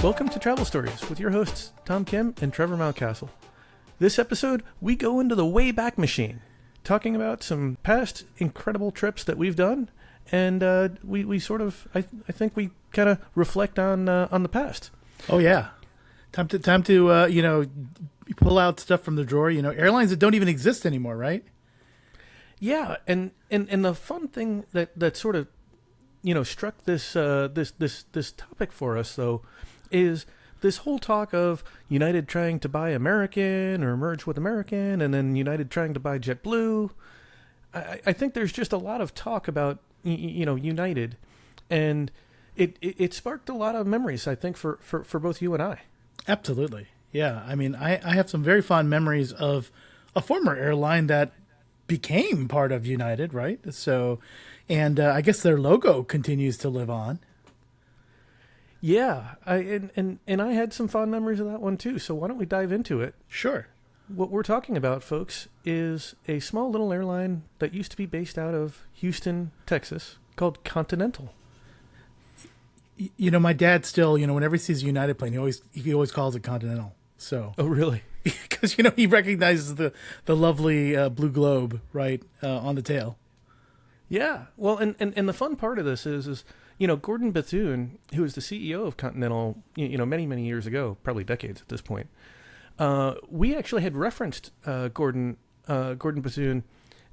Welcome to Travel Stories with your hosts, Tom Kim and Trevor Mountcastle. This episode, we go into the Wayback Machine, talking about some past incredible trips that we've done, and we sort of, I think we kind of reflect on the past. Oh yeah, time to pull out stuff from the drawer. Airlines that don't even exist anymore, right? Yeah, and the fun thing that sort of struck this topic for us though is this whole talk of United trying to buy American or merge with American, and then United trying to buy JetBlue. I think there's just a lot of talk about United, and it sparked a lot of memories, I think, for both you and I. Absolutely, yeah. I mean, I have some very fond memories of a former airline that became part of United, right? So, and I guess their logo continues to live on. Yeah, I had some fond memories of that one too. So why don't we dive into it? Sure. What we're talking about, folks, is a small little airline that used to be based out of Houston, Texas, called Continental. My dad still, whenever he sees a United plane, he always calls it Continental. So. Oh, really? Because he recognizes the lovely blue globe right on the tail. Yeah. Well, and the fun part of this is Gordon Bethune, who was the CEO of Continental, many, many years ago, probably decades at this point. We actually had referenced Gordon Bethune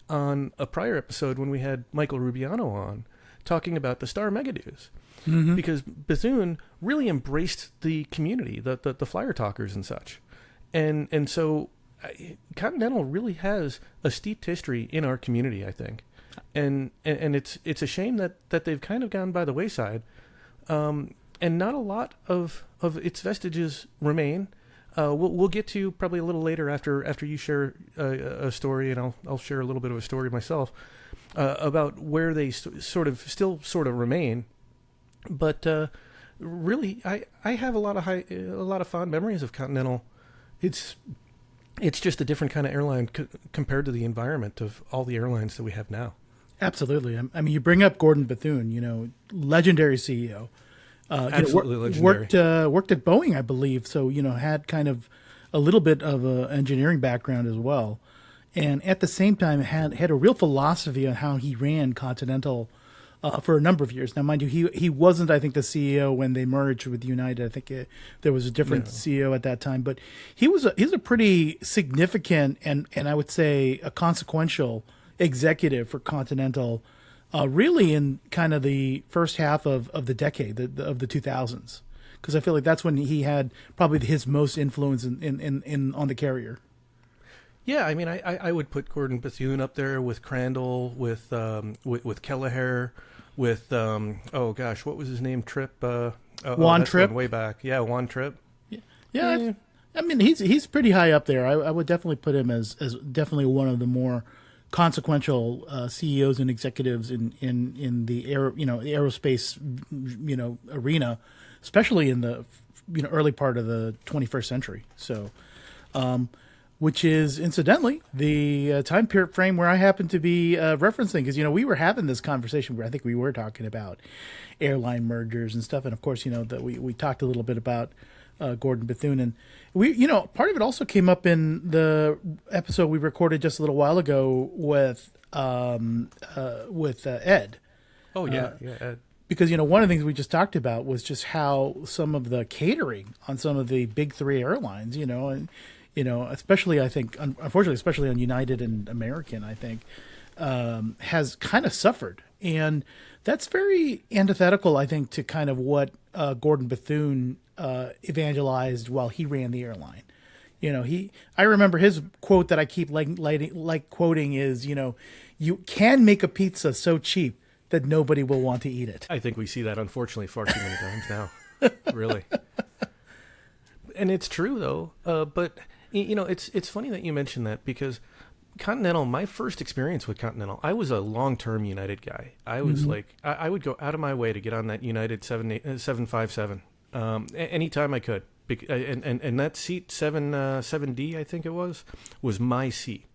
on a prior episode when we had Michael Rubiano on, talking about the Star Megadews. Mm-hmm. Because Bethune really embraced the community, the flyer talkers and such. And so Continental really has a steeped history in our community, I think. And it's a shame that they've kind of gone by the wayside, and not a lot of its vestiges remain. We'll get to probably a little later after you share a story, and I'll share a little bit of a story myself about where they sort of remain. But really, I have a lot of fond memories of Continental. It's just a different kind of airline compared to the environment of all the airlines that we have now. Absolutely. I mean, you bring up Gordon Bethune, legendary CEO. Absolutely legendary. Worked at Boeing, I believe. So, had kind of a little bit of an engineering background as well. And at the same time, had a real philosophy on how he ran Continental for a number of years. Now, mind you, he wasn't, I think, the CEO when they merged with United. I think there was a different CEO at that time. But he's a pretty significant and I would say a consequential executive for Continental, really in kind of the first half of the decade of the 2000s, because I feel like that's when he had probably his most influence in on the carrier. Yeah, I mean, I would put Gordon Bethune up there with Crandall, with Kelleher, with what was his name? Tripp. Juan Tripp. Way back, yeah, Juan Tripp. Yeah. I mean, he's pretty high up there. I would definitely put him as definitely one of the more consequential CEOs and executives in the aerospace arena, especially in the early part of the 21st century. So, which is incidentally the time period frame where I happen to be referencing, because we were having this conversation where I think we were talking about airline mergers and stuff, and of course that we talked a little bit about Gordon Bethune, and we part of it also came up in the episode we recorded just a little while ago with Ed. Oh yeah, Ed. Because one of the things we just talked about was just how some of the catering on some of the big three airlines, and especially I think unfortunately especially on United and American, I think has kind of suffered, and that's very antithetical, I think, to kind of what Gordon Bethune evangelized while he ran the airline. I remember his quote that I keep like quoting is, you can make a pizza so cheap that nobody will want to eat it. I think we see that unfortunately far too many times now, really. And it's true though. But it's funny that you mentioned that, because Continental, my first experience with Continental, I was a long-term United guy. I was I would go out of my way to get on that United 757 anytime I could. And that seat 7D, I think it was my seat.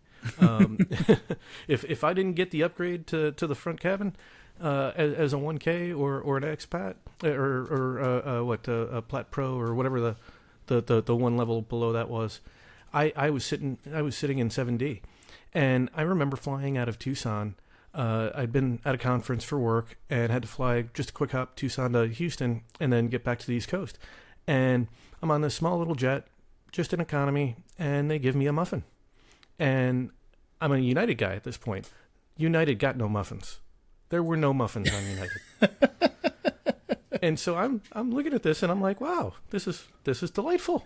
If I didn't get the upgrade to the front cabin as a 1K or an expat or a Plat Pro or whatever the one level below that was, I was sitting in 7D, and I remember flying out of Tucson. I'd been at a conference for work and had to fly just a quick hop Tucson to Houston and then get back to the East Coast. And I'm on this small little jet, just in economy, and they give me a muffin. And I'm a United guy at this point. United got no muffins. There were no muffins on United. And so I'm looking at this and I'm like, wow, this is delightful.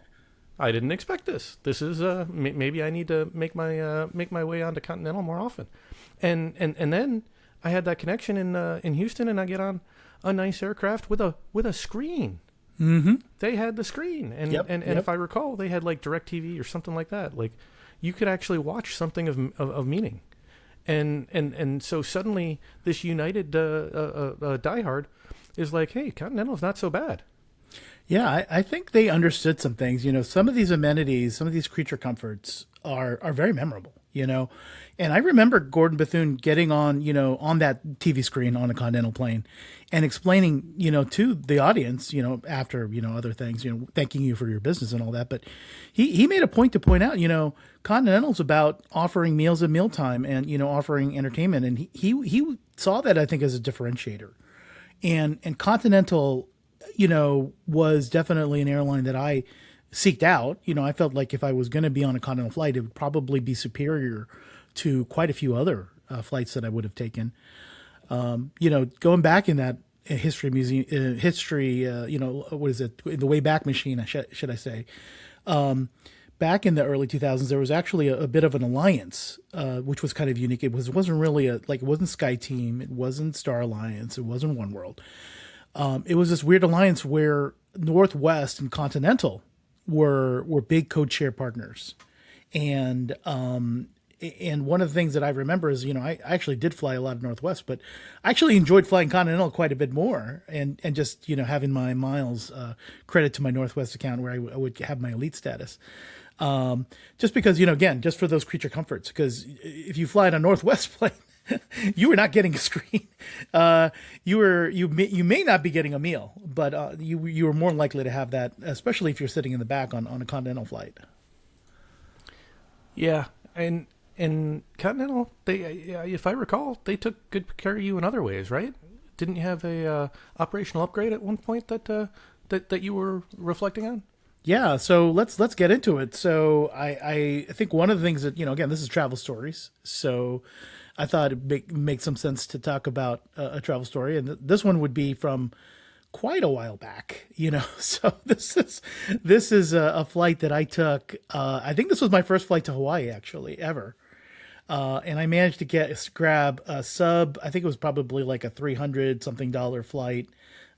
I didn't expect this. This is maybe I need to make my way onto Continental more often. And then I had that connection in Houston, and I get on a nice aircraft with a screen. Mm-hmm. They had the screen, and if I recall, they had like DirecTV or something like that. Like you could actually watch something of meaning, and so suddenly this United diehard is like, hey, Continental's not so bad. Yeah, I think they understood some things. Some of these amenities, some of these creature comforts are very memorable, And I remember Gordon Bethune getting on that TV screen on a Continental plane and explaining, to the audience, after, other things, thanking you for your business and all that. But he made a point to point out, Continental's about offering meals at mealtime and, offering entertainment. And he saw that, I think, as a differentiator. And Continental, was definitely an airline that I seeked out. I felt like if I was going to be on a Continental flight, it would probably be superior to quite a few other flights that I would have taken. Going back in that history museum, what is it? The Wayback Machine, should I say? Back in the early 2000s, there was actually a bit of an alliance, which was kind of unique. It wasn't really it wasn't SkyTeam, it wasn't Star Alliance, it wasn't Oneworld. It was this weird alliance where Northwest and Continental were big code share partners, and one of the things that I remember is I actually did fly a lot of Northwest, but I actually enjoyed flying Continental quite a bit more, and just having my miles credit to my Northwest account where I would have my elite status. Just because again, just for those creature comforts, because if you fly on a Northwest plane, you were not getting a screen. You may not be getting a meal, but you were more likely to have that, especially if you're sitting in the back on a Continental flight. Yeah, and Continental, they, if I recall, they took good care of you in other ways, right? Didn't you have a operational upgrade at one point that you were reflecting on? Yeah, so let's get into it. So I think one of the things that again, this is Travel Stories, so I thought it make some sense to talk about a travel story, and this one would be from quite a while back, So this is a flight that I took. I think this was my first flight to Hawaii, actually, ever, and I managed to grab a sub. I think it was probably like a $300 something flight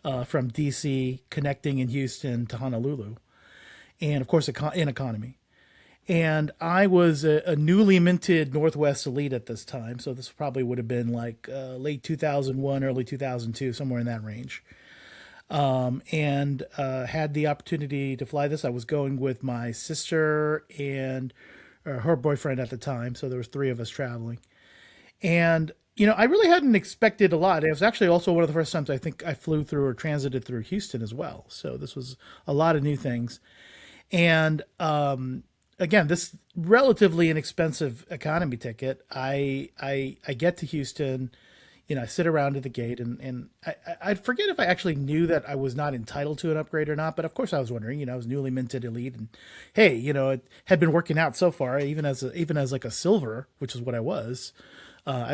from DC, connecting in Houston to Honolulu, and of course in economy. And I was a newly minted Northwest Elite at this time. So this probably would have been like late 2001, early 2002, somewhere in that range. And had the opportunity to fly this. I was going with my sister and her boyfriend at the time. So there was three of us traveling. And, I really hadn't expected a lot. It was actually also one of the first times I think I flew through or transited through Houston as well. So this was a lot of new things. And, again, this relatively inexpensive economy ticket. I get to Houston, I sit around at the gate, and I forget if I actually knew that I was not entitled to an upgrade or not. But of course, I was wondering. I was newly minted elite, and hey, it had been working out so far. Even as like a silver, which is what I was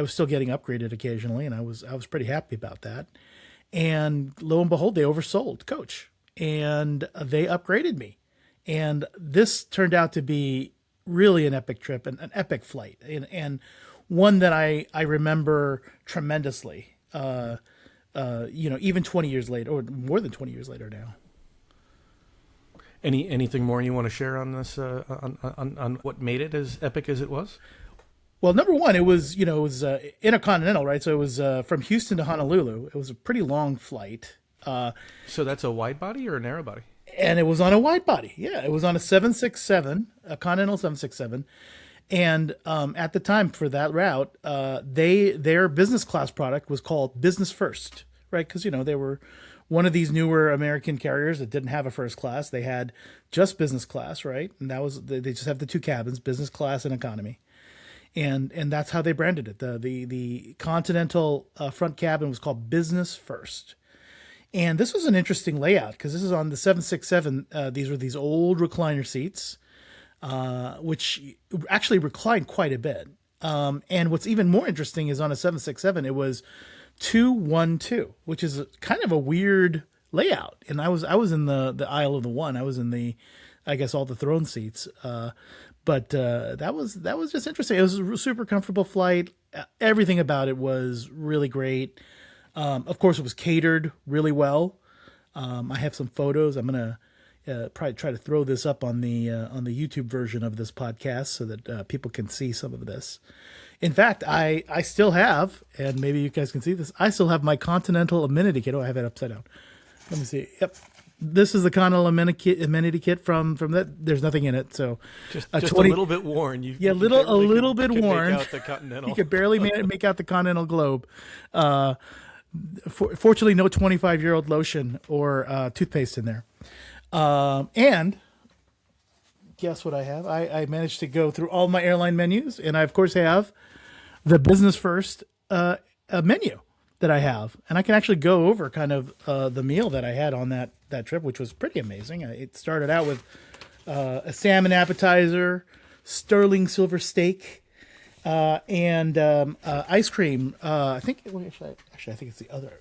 still getting upgraded occasionally, and I was pretty happy about that. And lo and behold, they oversold Coach, and they upgraded me. And this turned out to be really an epic trip and an epic flight, and one that I remember tremendously. Even 20 years later, or more than 20 years later now. Anything more you want to share on this? On what made it as epic as it was? Well, number one, it was intercontinental, right? So it was from Houston to Honolulu. It was a pretty long flight. So that's a wide body or a narrow body? and it was on a wide body. Yeah, it was on a 767, a Continental 767. And at the time for that route, their business class product was called Business First, right? Because they were one of these newer American carriers that didn't have a first class. They had just business class, right? And that was they just have the two cabins, business class and economy, and that's how they branded it. The Continental front cabin was called Business First. And this was an interesting layout because this is on the 767. These were these old recliner seats, which actually reclined quite a bit. And what's even more interesting is on a 767, it was 212, which is kind of a weird layout. And I was in the aisle of the one. I was in I guess all the throne seats. But that was just interesting. It was a super comfortable flight. Everything about it was really great. Of course, it was catered really well. I have some photos. I'm gonna probably try to throw this up on the YouTube version of this podcast so that people can see some of this. In fact, I still have, and maybe you guys can see this. I still have my Continental amenity kit. Oh, I have it upside down. Let me see. Yep, this is the Continental amenity kit from that. There's nothing in it, so just 20, a little bit worn. A little bit worn. Make out the Continental. You could barely make out the Continental globe. Fortunately, no 25-year-old lotion or toothpaste in there. And guess what I have? I managed to go through all my airline menus, and I, of course, have the Business First menu that I have. And I can actually go over kind of the meal that I had on that trip, which was pretty amazing. It started out with a salmon appetizer, sterling silver steak, and ice cream. I think I think it's the other.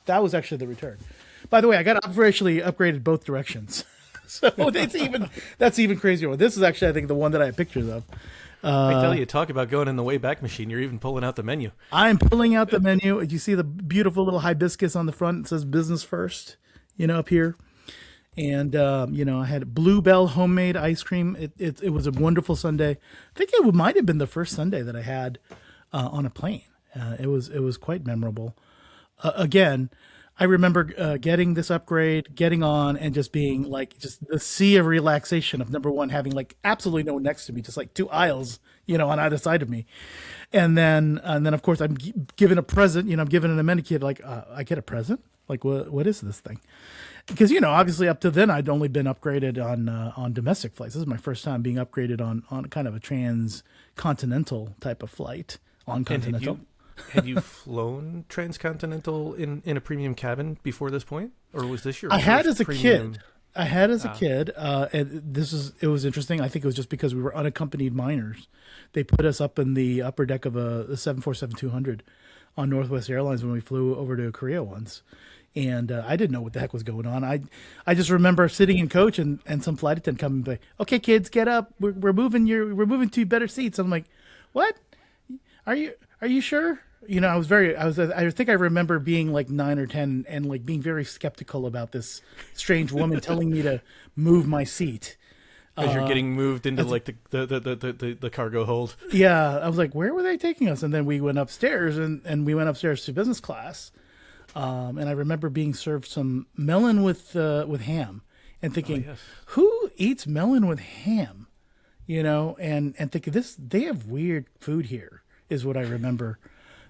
That was actually the return. By the way, I got operationally upgraded both directions, so that's even crazier. This is actually, I think, the one that I have pictures of. I tell you, talk about going in the Wayback Machine. You're even pulling out the menu. I'm pulling out the menu. You see the beautiful little hibiscus on the front. It says Business First, up here. And, I had Bluebell homemade ice cream. It was a wonderful sundae. I think it might have been the first sundae that I had on a plane. It was quite memorable. Again, I remember getting this upgrade, getting on, and just being like, just the sea of relaxation of, number one, having like absolutely no one next to me, just like two aisles, on either side of me. And then of course, I'm given a present, I'm given an amenity kit, like, I get a present? Like, what is this thing? Because, obviously up to then I'd only been upgraded on domestic flights. This is my first time being upgraded on kind of a transcontinental type of flight on Continental. Had you flown transcontinental in a premium cabin before this point, or was this your? I had as a premium... kid. I had as a kid, and it was interesting. I think it was just because we were unaccompanied minors. They put us up in the upper deck of a 747-200 on Northwest Airlines when we flew over to Korea once. And I didn't know what the heck was going on. I just remember sitting in coach and some flight attendant coming by. Okay, kids, get up. We're moving to better seats. I'm like, what? Are you sure? I think I remember being like 9 or 10 and like being very skeptical about this strange woman telling me to move my seat. As you're getting moved into like the cargo hold. Yeah, I was like, where were they taking us? And then we went upstairs and we went upstairs to business class. And I remember being served some melon with ham and thinking, yes. Who eats melon with ham? And thinking they have weird food here is what I remember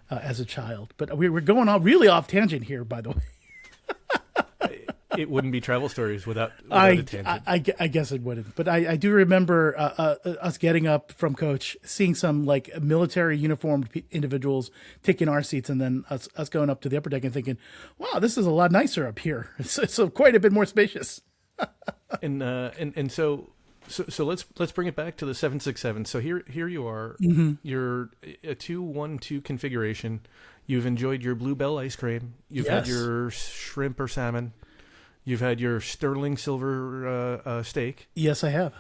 as a child. But we're going really off tangent here, by the way. It wouldn't be Travel Stories without a tangent. I guess it wouldn't. But I do remember us getting up from coach, seeing some like military uniformed individuals taking our seats, and then us going up to the upper deck and thinking, wow, this is a lot nicer up here. It's quite a bit more spacious. and so let's bring it back to the 767. So here you are. Mm-hmm. You're a 212 configuration. You've enjoyed your Bluebell ice cream. You've had your shrimp or salmon. You've had your sterling silver steak. Yes, I have.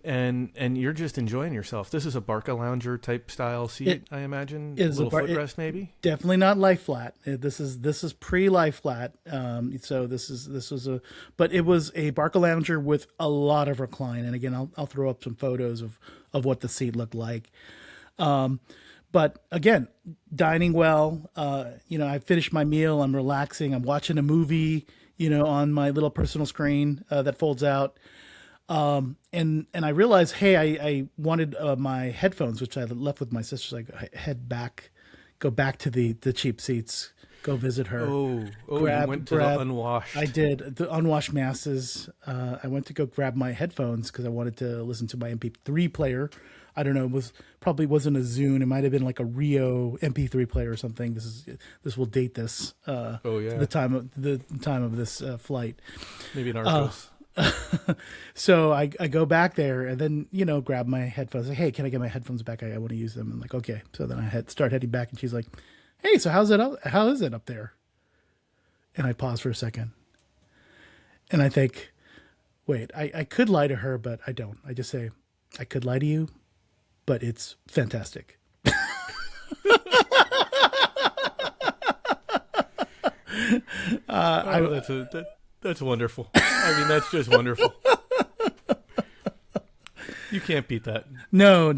And you're just enjoying yourself. This is a Barca Lounger type style seat, I imagine. A little footrest, maybe. Definitely not lie flat. This is pre-lie flat. So but it was a Barca Lounger with a lot of recline. And again, I'll throw up some photos of what the seat looked like. But again, dining well. I finished my meal. I'm relaxing. I'm watching a movie. on my little personal screen that folds out. And I realized, hey, I wanted my headphones, which I left with my sister. So I go back to the cheap seats, go visit her. You went to the unwashed. I did the unwashed masses. I went to go grab my headphones because I wanted to listen to my MP3 player. I don't know. Probably wasn't a Zune. It might have been like a Rio MP3 player or something. This will date this. The time of this flight. Maybe an Arcos. So I go back there and then, grab my headphones. Like, hey, can I get my headphones back? I want to use them. And like, okay. So then I start heading back and she's like, hey, so how is it up there? And I pause for a second. And I think, wait, I could lie to her, but I don't. I just say, I could lie to you, but it's fantastic. That's wonderful. I mean, that's just wonderful. You can't beat that. No.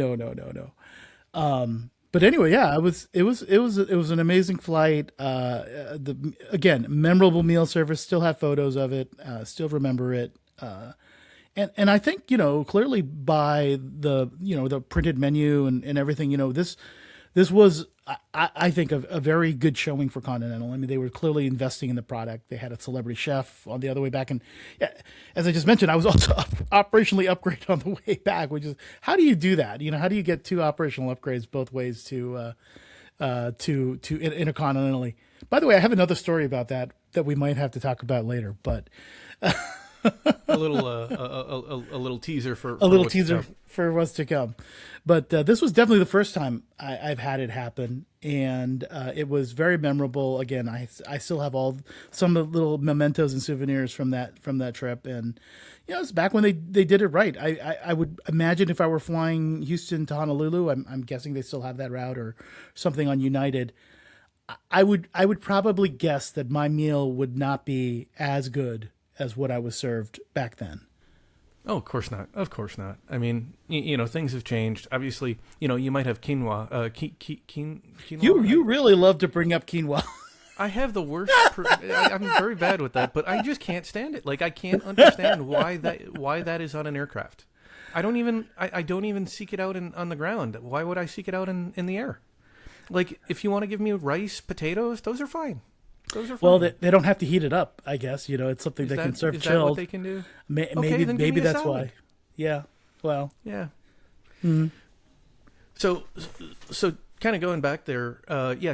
But anyway, yeah, it was an amazing flight. Again, memorable meal service. Still have photos of it. Still remember it. And I think, clearly by the printed menu and everything, this was, I think, a very good showing for Continental. I mean, they were clearly investing in the product. They had a celebrity chef on the other way back. And yeah, as I just mentioned, I was also operationally upgraded on the way back, which is, how do you do that? How do you get 2 operational upgrades both ways to intercontinentally? By the way, I have another story about that we might have to talk about later, but a little teaser for what's to come. But this was definitely the first time I've had it happen, and it was very memorable. Again, I still have some of the little mementos and souvenirs from that trip, and it's back when they did it right. I would imagine if I were flying Houston to Honolulu, I'm guessing they still have that route or something on United. I would probably guess that my meal would not be as good as what I was served back then. Oh, of course not. Of course not. I mean, things have changed. Obviously, you might have quinoa. Quinoa. You really love to bring up quinoa. I have the worst. I'm very bad with that, but I just can't stand it. Like, I can't understand why that is on an aircraft. I don't even seek it out on the ground. Why would I seek it out in the air? Like, if you want to give me rice, potatoes, those are fine. Well, they don't have to heat it up, I guess. It's something they can serve chilled. Is that what they can do? Maybe that's why. Yeah. Well. Yeah. Mm-hmm. So kind of going back there,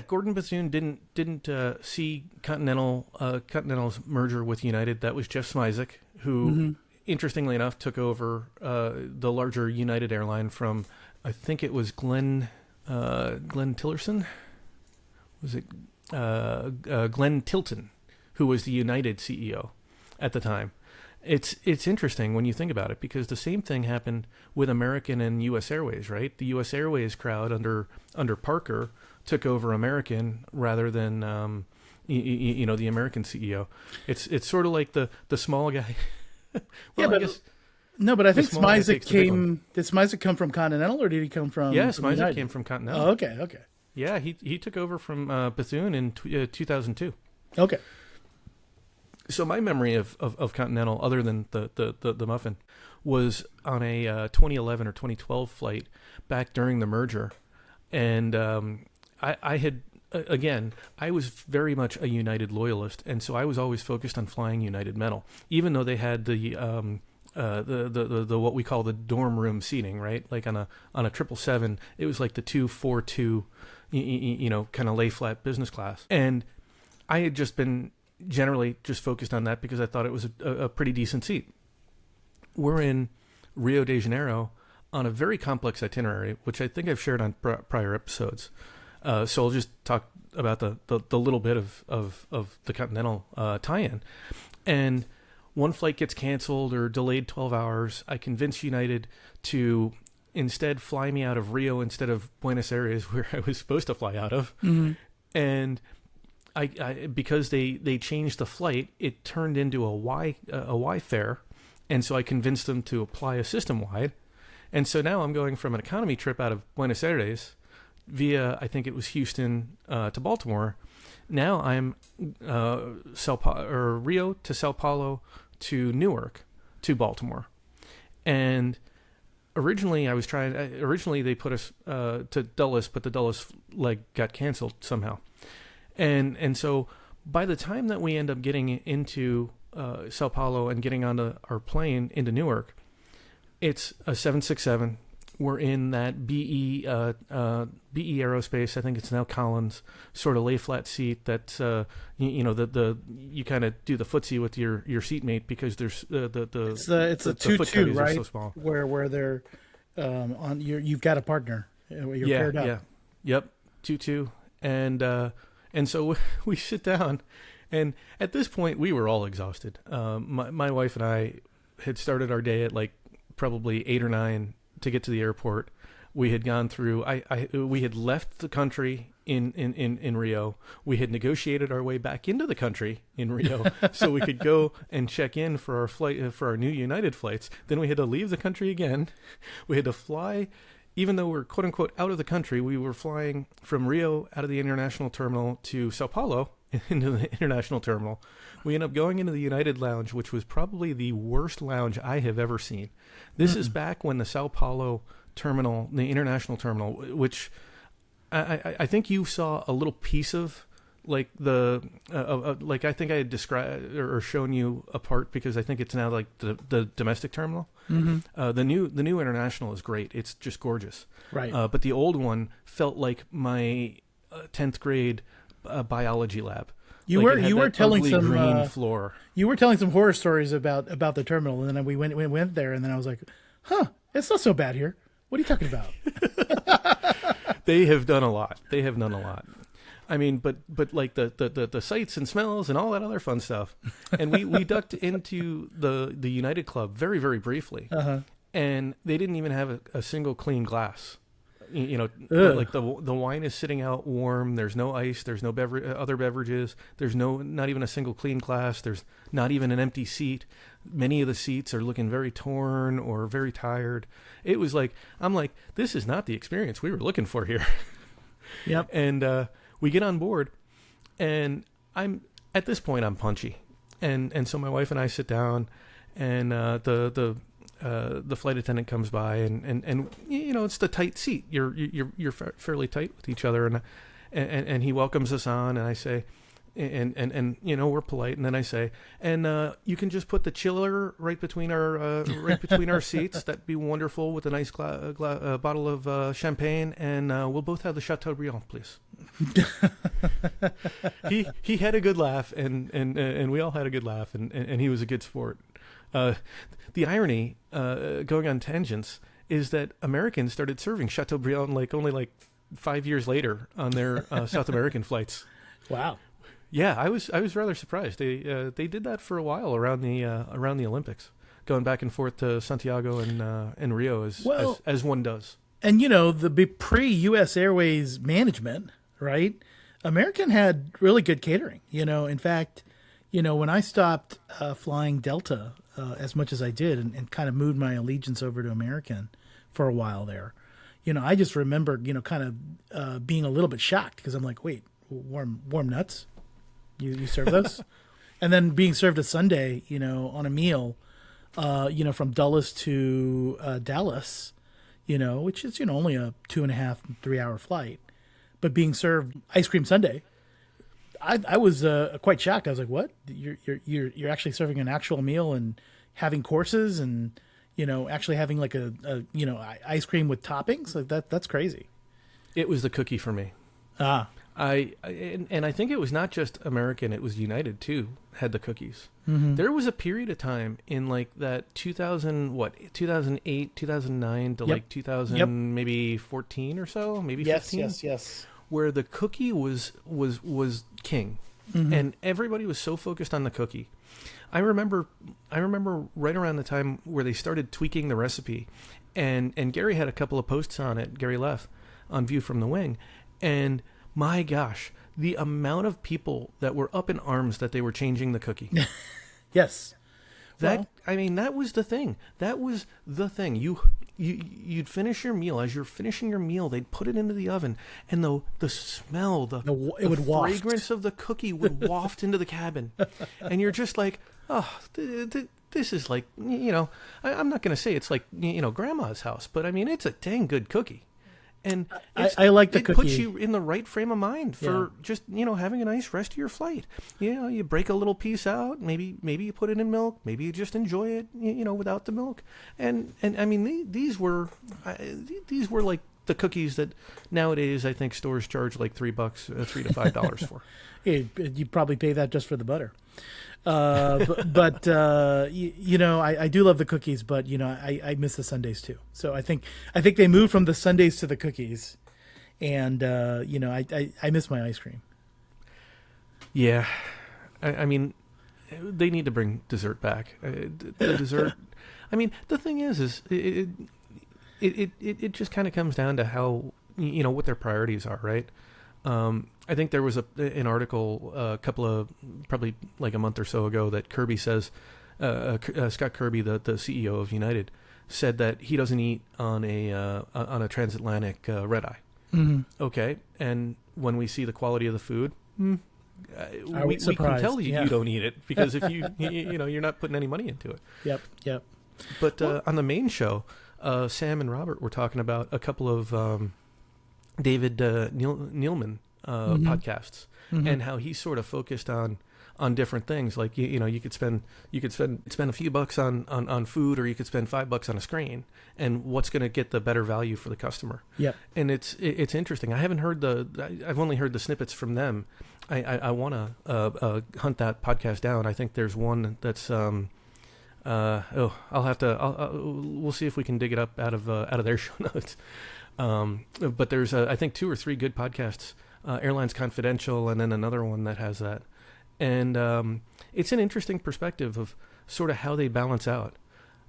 Gordon Bethune didn't see Continental's merger with United. That was Jeff Smizek, who, interestingly enough, took over the larger United airline from, I think it was Glenn Tillerson. Was it? Glenn Tilton, who was the United CEO at the time. It's interesting when you think about it, because the same thing happened with American and U.S. Airways, right? The U.S. Airways crowd under Parker took over American rather than the American CEO. It's sort of like the small guy. Well, yeah, but I think Smizek came. Did Smizek come from Continental, or did he come from? Yeah, Smizek came from Continental. Oh, okay. Yeah, he took over from Bethune in 2002. Okay. So my memory of Continental, other than the muffin, was on a 2011 or 2012 flight back during the merger, and I had again, I was very much a United loyalist, and so I was always focused on flying United metal, even though they had the what we call the dorm room seating, right? Like on a 777, it was like the 242, kind of lay flat business class. And I had just been generally just focused on that because I thought it was a pretty decent seat. We're in Rio de Janeiro on a very complex itinerary, which I think I've shared on prior episodes. So I'll just talk about the little bit of the Continental tie-in. And one flight gets canceled or delayed 12 hours. I convince United to instead fly me out of Rio instead of Buenos Aires, where I was supposed to fly out of. Mm-hmm. And I because they changed the flight, it turned into a Y fare. And so I convinced them to apply a system-wide. And so now I'm going from an economy trip out of Buenos Aires via, I think it was Houston to Baltimore. Now I'm Rio to Sao Paulo to Newark to Baltimore. And originally they put us to Dulles, but the Dulles leg got canceled somehow. And so by the time that we end up getting into Sao Paulo and getting onto our plane into Newark, it's a 767. We're in that BE Aerospace. I think it's now Collins sort of lay flat seat that you kind of do the footsie with your seatmate because there's it's a 2-2, right? So small. Where they're on you've got a partner. You're paired up. Yeah. Yep. 2-2. And so we sit down, and at this point we were all exhausted. My wife and I had started our day at like probably 8 or 9 to get to the airport. We had gone through. We had left the country in Rio. We had negotiated our way back into the country in Rio so we could go and check in for our flight for our new United flights. Then we had to leave the country again. We had to fly. Even though we're quote unquote out of the country, we were flying from Rio out of the international terminal to Sao Paulo into the international terminal. We ended up going into the United Lounge, which was probably the worst lounge I have ever seen. This is back when the Sao Paulo terminal, the international terminal, which I think you saw a little piece of, like like I think I had described or shown you a part, because I think it's now like the domestic terminal. Mm-hmm. The new international is great. It's just gorgeous. Right. But the old one felt like my 10th grade biology lab. You were telling some green floor. You were telling some horror stories about the terminal, and then we went there, and then I was like, "Huh, it's not so bad here. What are you talking about?" They have done a lot. I mean, but like the sights and smells and all that other fun stuff. And we ducked into the United Club very, very briefly, and they didn't even have a single clean glass. Like the wine is sitting out warm. There's no ice. There's no other beverages. There's not even a single clean glass. There's not even an empty seat. Many of the seats are looking very torn or very tired. It was like, I'm like, this is not the experience we were looking for here. Yep. And we get on board, and at this point I'm punchy, and so my wife and I sit down, and the flight attendant comes by, and it's the tight seat. You're fairly tight with each other, and he welcomes us on, and I say, and we're polite, and then I say, and you can just put the chiller right between our seats. That'd be wonderful, with a nice bottle of champagne, and we'll both have the Chateaubriand, please. He had a good laugh, and we all had a good laugh, and he was a good sport. The irony, going on tangents, is that Americans started serving Chateaubriand only 5 years later on their South American flights. Wow. Yeah, I was rather surprised. They did that for a while around the Olympics, going back and forth to Santiago and Rio as one does. And the pre-U.S. Airways management, right? American had really good catering. In fact, when I stopped flying Delta as much as I did, and kind of moved my allegiance over to American for a while there, I just remember kind of being a little bit shocked, because I'm like, wait, warm nuts? You serve those? And then being served a sundae, on a meal, from Dulles to Dallas, which is, only a 2.5-3 hour flight, but being served ice cream sundae, I was quite shocked. I was like, what? You're actually serving an actual meal and having courses, and, actually having like a ice cream with toppings? Like that's crazy. It was the cookie for me. I think it was not just American, it was United too, had the cookies. Mm-hmm. There was a period of time in like that 2008, 2009 to like 2000, maybe 14 or so, maybe 15. Yes. Where the cookie was king, and everybody was so focused on the cookie. I remember right around the time where they started tweaking the recipe, and Gary had a couple of posts on it, Gary Leff, on View from the Wing, and my gosh, the amount of people that were up in arms that they were changing the cookie. Yes. That Well, I mean, that was the thing. That was the thing. You'd finish your meal. As you're finishing your meal, they'd put it into the oven, and the smell, it the would waft. fragrance of the cookie would waft into the cabin, and you're just like, oh, this is like, I'm not going to say it's like, grandma's house, but I mean, it's a dang good cookie. And I like the it cookie. puts you in the right frame of mind for just, having a nice rest of your flight. You break a little piece out, maybe you put it in milk, maybe you just enjoy it, without the milk. And I mean, these were like the cookies that nowadays I think stores charge like $3, $3 to $5 for. You probably pay that just for the butter. But I do love the cookies, but I miss the sundaes too. So I think they moved from the sundaes to the cookies, and I miss my ice cream. Yeah, I mean, they need to bring dessert back. The dessert. I mean, the thing is it just kind of comes down to how what their priorities are, right? I think there was an article a couple of probably like a month or so ago that Kirby says Scott Kirby, the CEO of United, said that he doesn't eat on a transatlantic red eye. Mm-hmm. Okay, and when we see the quality of the food, we can tell you don't eat it because if you're not putting any money into it. Yep. But on the main show, Sam and Robert were talking about a couple of David Neilman podcasts, and how he sort of focused on different things. Like you could spend a few bucks on food, or you could spend $5 on a screen, and what's going to get the better value for the customer. Yep. And it's interesting. I've only heard the snippets from them. I want to hunt that podcast down. I think there's one that's we'll see if we can dig it up out of their show notes. But there's I think 2 or 3 good podcasts, Airlines Confidential, and then another one that has that. And it's an interesting perspective of sort of how they balance out.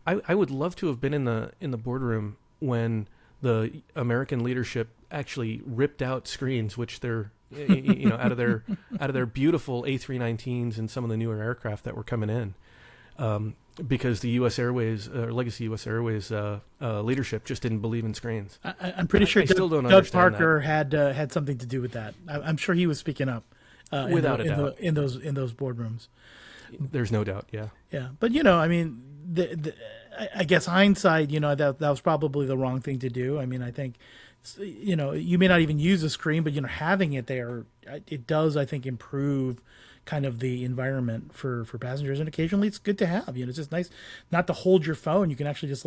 I would love to have been in the boardroom when the American leadership actually ripped out screens, which they're out of their beautiful A319s and some of the newer aircraft that were coming in. Because the U.S. Airways, Legacy U.S. Airways leadership just didn't believe in screens. I'm pretty sure Doug Parker had something to do with that. I'm sure he was speaking up without a doubt in those boardrooms. There's no doubt, yeah. Yeah, but I mean, I guess hindsight, that was probably the wrong thing to do. I mean, I think you may not even use a screen, but having it there, it does, I think, improve kind of the environment for passengers, and occasionally it's good to have. It's just nice not to hold your phone. You can actually just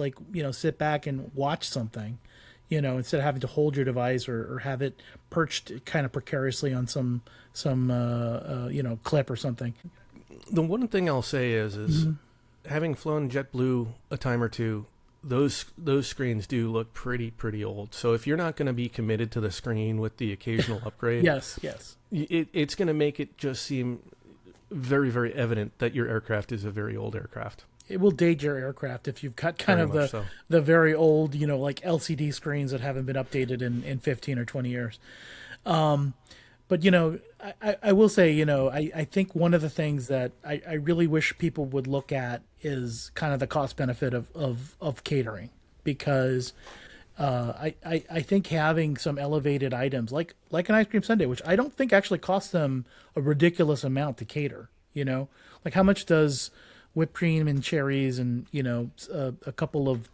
sit back and watch something, instead of having to hold your device or have it perched kind of precariously on some clip or something. The one thing I'll say is having flown JetBlue a time or two, those screens do look pretty old. So if you're not going to be committed to the screen with the occasional upgrade, yes, it's going to make it just seem very, very evident that your aircraft is a very old aircraft. It will date your aircraft if you've got kind of the very old, like LCD screens that haven't been updated in 15 or 20 years. But I will say, I think one of the things that I really wish people would look at is kind of the cost benefit of catering, because I think having some elevated items like an ice cream sundae, which I don't think actually costs them a ridiculous amount to cater. Like how much does whipped cream and cherries and a couple of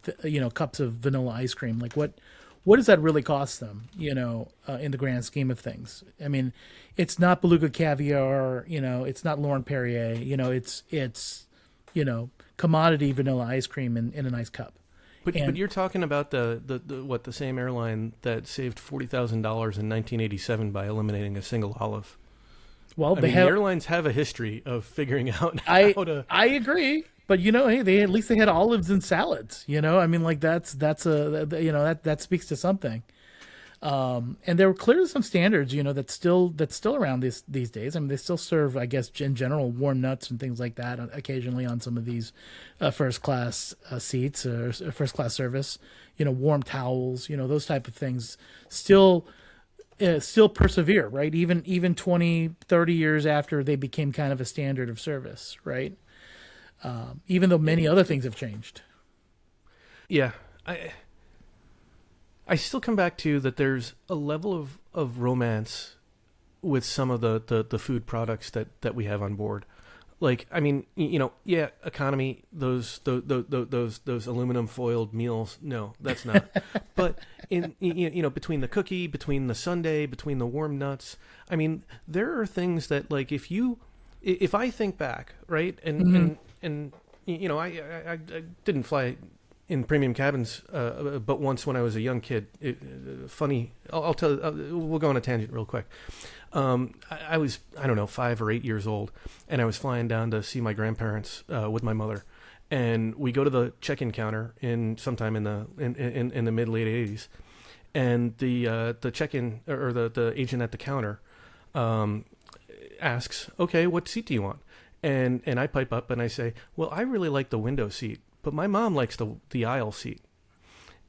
cups of vanilla ice cream, like what does that really cost them, in the grand scheme of things? I mean, it's not beluga caviar, it's not Laurent Perrier, it's commodity vanilla ice cream in a nice cup. But you're talking about the same airline that saved $40,000 in 1987 by eliminating a single olive. Well, the airlines have a history of figuring out how to. I agree. But hey, they at least they had olives and salads. I mean, like that speaks to something. And there were clearly some standards, that's still around these days. I mean, they still serve, I guess, in general, warm nuts and things like that occasionally on some of these first class seats or first class service. Warm towels, those type of things still persevere, right? Even 20, 30 years after they became kind of a standard of service, right? even though many other things have changed. Yeah, I still come back to that. There's a level of romance with some of the food products that we have on board. Like, I mean, yeah, economy, those aluminum foiled meals. No, that's not. But between the cookie, between the sundae, between the warm nuts, I mean, there are things that, like, if I think back, right, and I didn't fly in premium cabins, but once when I was a young kid. Funny, I'll tell. We'll go on a tangent real quick. I was, I don't know, 5 or 8 years old, and I was flying down to see my grandparents with my mother, and we go to the check-in counter sometime in the mid late 80s, and the check-in or the agent at the counter asks, "Okay, what seat do you want?" And I pipe up and I say, "Well, I really like the window seat, but my mom likes the aisle seat."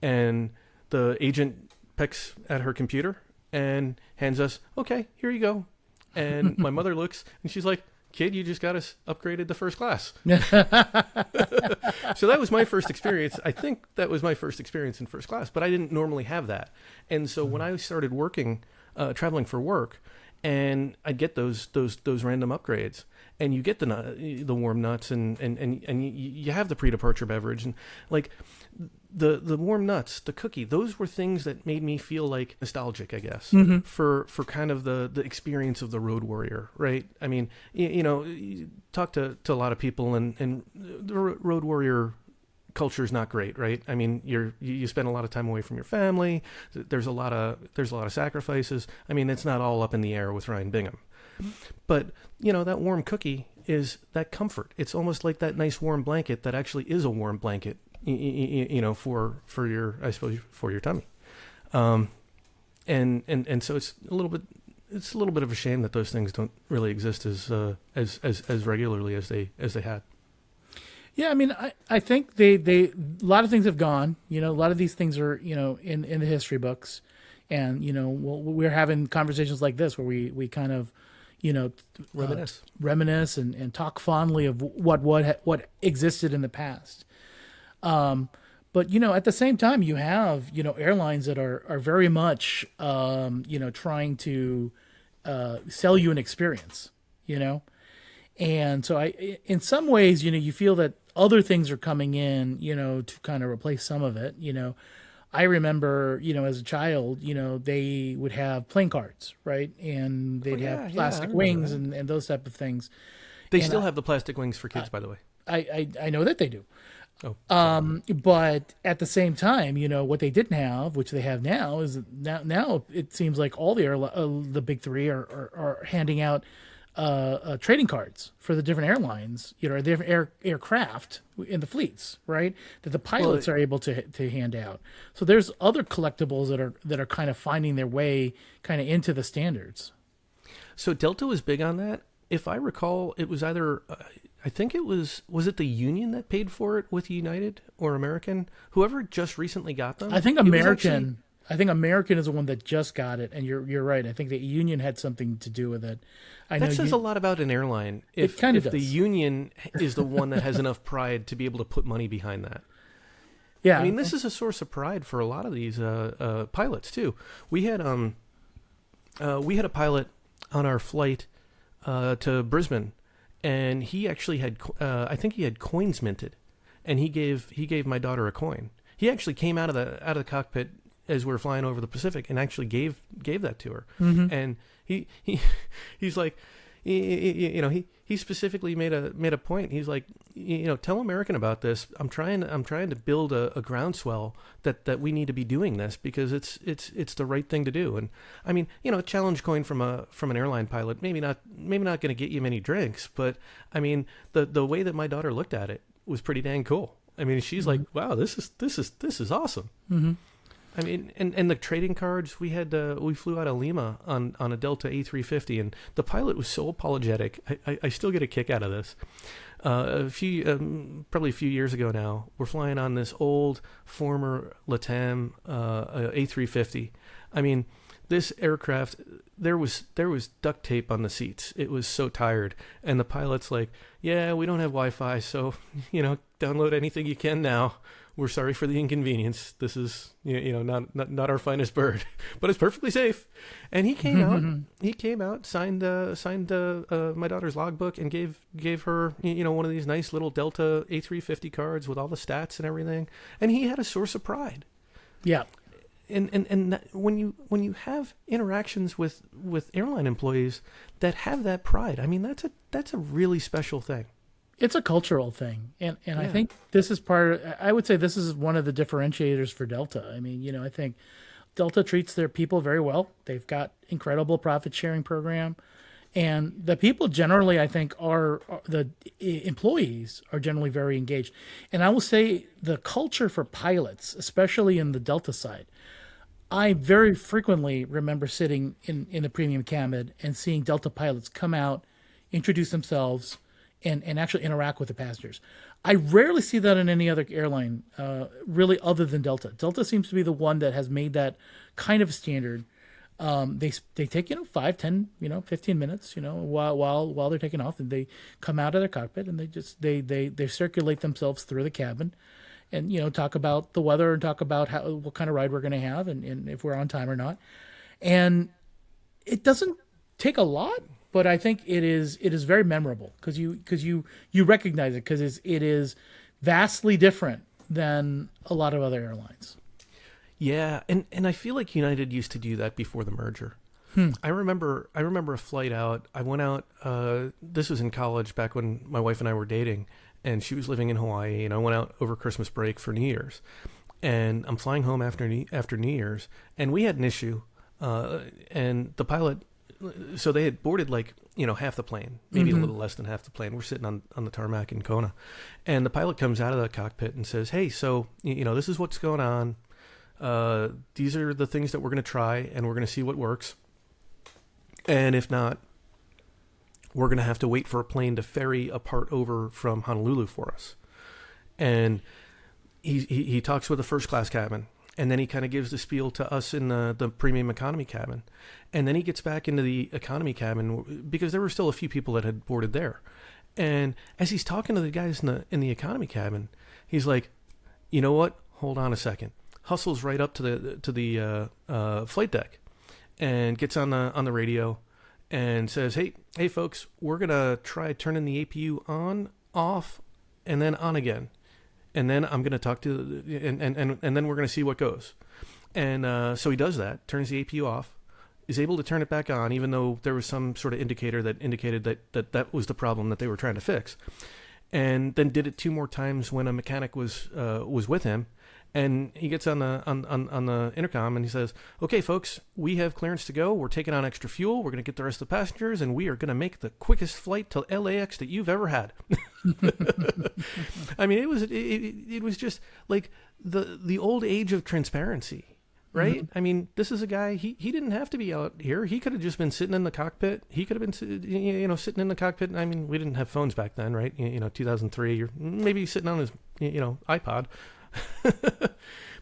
And the agent picks at her computer and hands us, "Okay, here you go." And my mother looks and she's like, "Kid, you just got us upgraded to first class." So that was my first experience. I think that was my first experience in first class, but I didn't normally have that. And so when I started working, traveling for work, and I'd get those random upgrades, and you get the warm nuts, and you have the pre-departure beverage, and like the warm nuts, the cookie, those were things that made me feel like nostalgic, I guess, for kind of the experience of the road warrior, right? I mean, you talk to a lot of people, and the road warrior culture is not great, right? I mean, you spend a lot of time away from your family. There's a lot of sacrifices. I mean, it's not all up in the air with Ryan Bingham. But, that warm cookie is that comfort. It's almost like that nice warm blanket that actually is a warm blanket, for your, I suppose, for your tummy. And so it's a little bit of a shame that those things don't really exist as regularly as they had. Yeah, I mean, I think they a lot of things have gone. A lot of these things are in the history books, and we're having conversations like this where we kind of reminisce and talk fondly of what existed in the past. But at the same time, you have airlines that are very much trying to sell you an experience. And so in some ways, you feel that other things are coming in, to kind of replace some of it. I remember, as a child, they would have playing cards, right? And they'd have plastic wings and those type of things. They still have the plastic wings for kids, by the way. I know that they do. Oh. But at the same time, what they didn't have, which they have now, is now it seems like all the big three are handing out trading cards for the different airlines, different aircraft in the fleets, right? That the pilots are able to hand out. So there's other collectibles that are kind of finding their way kind of into the standards. So Delta was big on that. If I recall, it was either I think it was it the Union that paid for it with United or American? Whoever just recently got them. I think American. I think American is the one that just got it, and you're right. I think the Union had something to do with it. That says a lot about an airline. If the Union is the one that has enough pride to be able to put money behind that. Yeah, I mean, this is a source of pride for a lot of these pilots too. We had a pilot on our flight to Brisbane, and he actually had I think he had coins minted, and he gave my daughter a coin. He actually came out of the cockpit as we were flying over the Pacific and actually gave that to her. Mm-hmm. And he's like, he specifically made a point. He's like, tell American about this. I'm trying to build a groundswell that we need to be doing this because it's the right thing to do. And I mean, a challenge coin from an airline pilot, maybe not going to get you many drinks, but I mean, the way that my daughter looked at it was pretty dang cool. I mean, she's like, wow, this is awesome. Mm-hmm. I mean, and the trading cards, we flew out of Lima on a Delta A350, and the pilot was so apologetic. I still get a kick out of this. Probably a few years ago now, we're flying on this old former LATAM A350. I mean, this aircraft, there was duct tape on the seats. It was so tired, and the pilot's like, "Yeah, we don't have Wi-Fi, so download anything you can now. We're sorry for the inconvenience. This is not our finest bird, but it's perfectly safe." And he came out. He came out, signed my daughter's logbook, and gave her one of these nice little Delta A350 cards with all the stats and everything. And he had a source of pride. Yeah. And when you have interactions with airline employees that have that pride, I mean that's a really special thing. It's a cultural thing, and I think this is I would say this is one of the differentiators for Delta. I mean, I think Delta treats their people very well. They've got incredible profit sharing program, and the people generally, I think, are the employees are generally very engaged. And I will say the culture for pilots, especially in the Delta side, I very frequently remember sitting in the premium cabin and seeing Delta pilots come out, introduce themselves, and actually interact with the passengers. I rarely see that in any other airline, really, other than Delta. Delta seems to be the one that has made that kind of standard. They take 5, 10, 15 minutes, while they're taking off, and they come out of their cockpit and they circulate themselves through the cabin, and talk about the weather and talk about what kind of ride we're going to have and if we're on time or not. And it doesn't take a lot, but I think it is very memorable because you recognize it because it is vastly different than a lot of other airlines. Yeah, and I feel like United used to do that before the merger. I remember a flight out. I went out. This was in college back when my wife and I were dating, and she was living in Hawaii, and I went out over Christmas break for New Year's, and I'm flying home after New Year's, and we had an issue, and the pilot. So they had boarded half the plane, maybe a little less than half the plane. We're sitting on the tarmac in Kona, and the pilot comes out of the cockpit and says, "Hey, so this is what's going on. These are the things that we're going to try, and we're going to see what works. And if not, we're going to have to wait for a plane to ferry a part over from Honolulu for us." And he talks with the first class cabin. And then he kind of gives the spiel to us in the premium economy cabin. And then he gets back into the economy cabin because there were still a few people that had boarded there. And as he's talking to the guys in the economy cabin, he's like, "You know what? Hold on a second." Hustles right up to the flight deck and gets on the radio and says, "Hey folks, we're gonna try turning the APU on, off, and then on again. And then I'm going to talk to, and then we're going to see what goes." And so he does that, turns the APU off, is able to turn it back on, even though there was some sort of indicator that indicated that was the problem that they were trying to fix. And then did it 2 more times when a mechanic was with him. And he gets on the intercom and he says, "Okay, folks, we have clearance to go. We're taking on extra fuel. We're going to get the rest of the passengers, and we are going to make the quickest flight to LAX that you've ever had." I mean, it was just like the old age of transparency, right? I mean, this is a guy. He didn't have to be out here. He could have just been sitting in the cockpit. He could have been sitting in the cockpit. I mean, we didn't have phones back then, right? 2003, or maybe sitting on his iPod.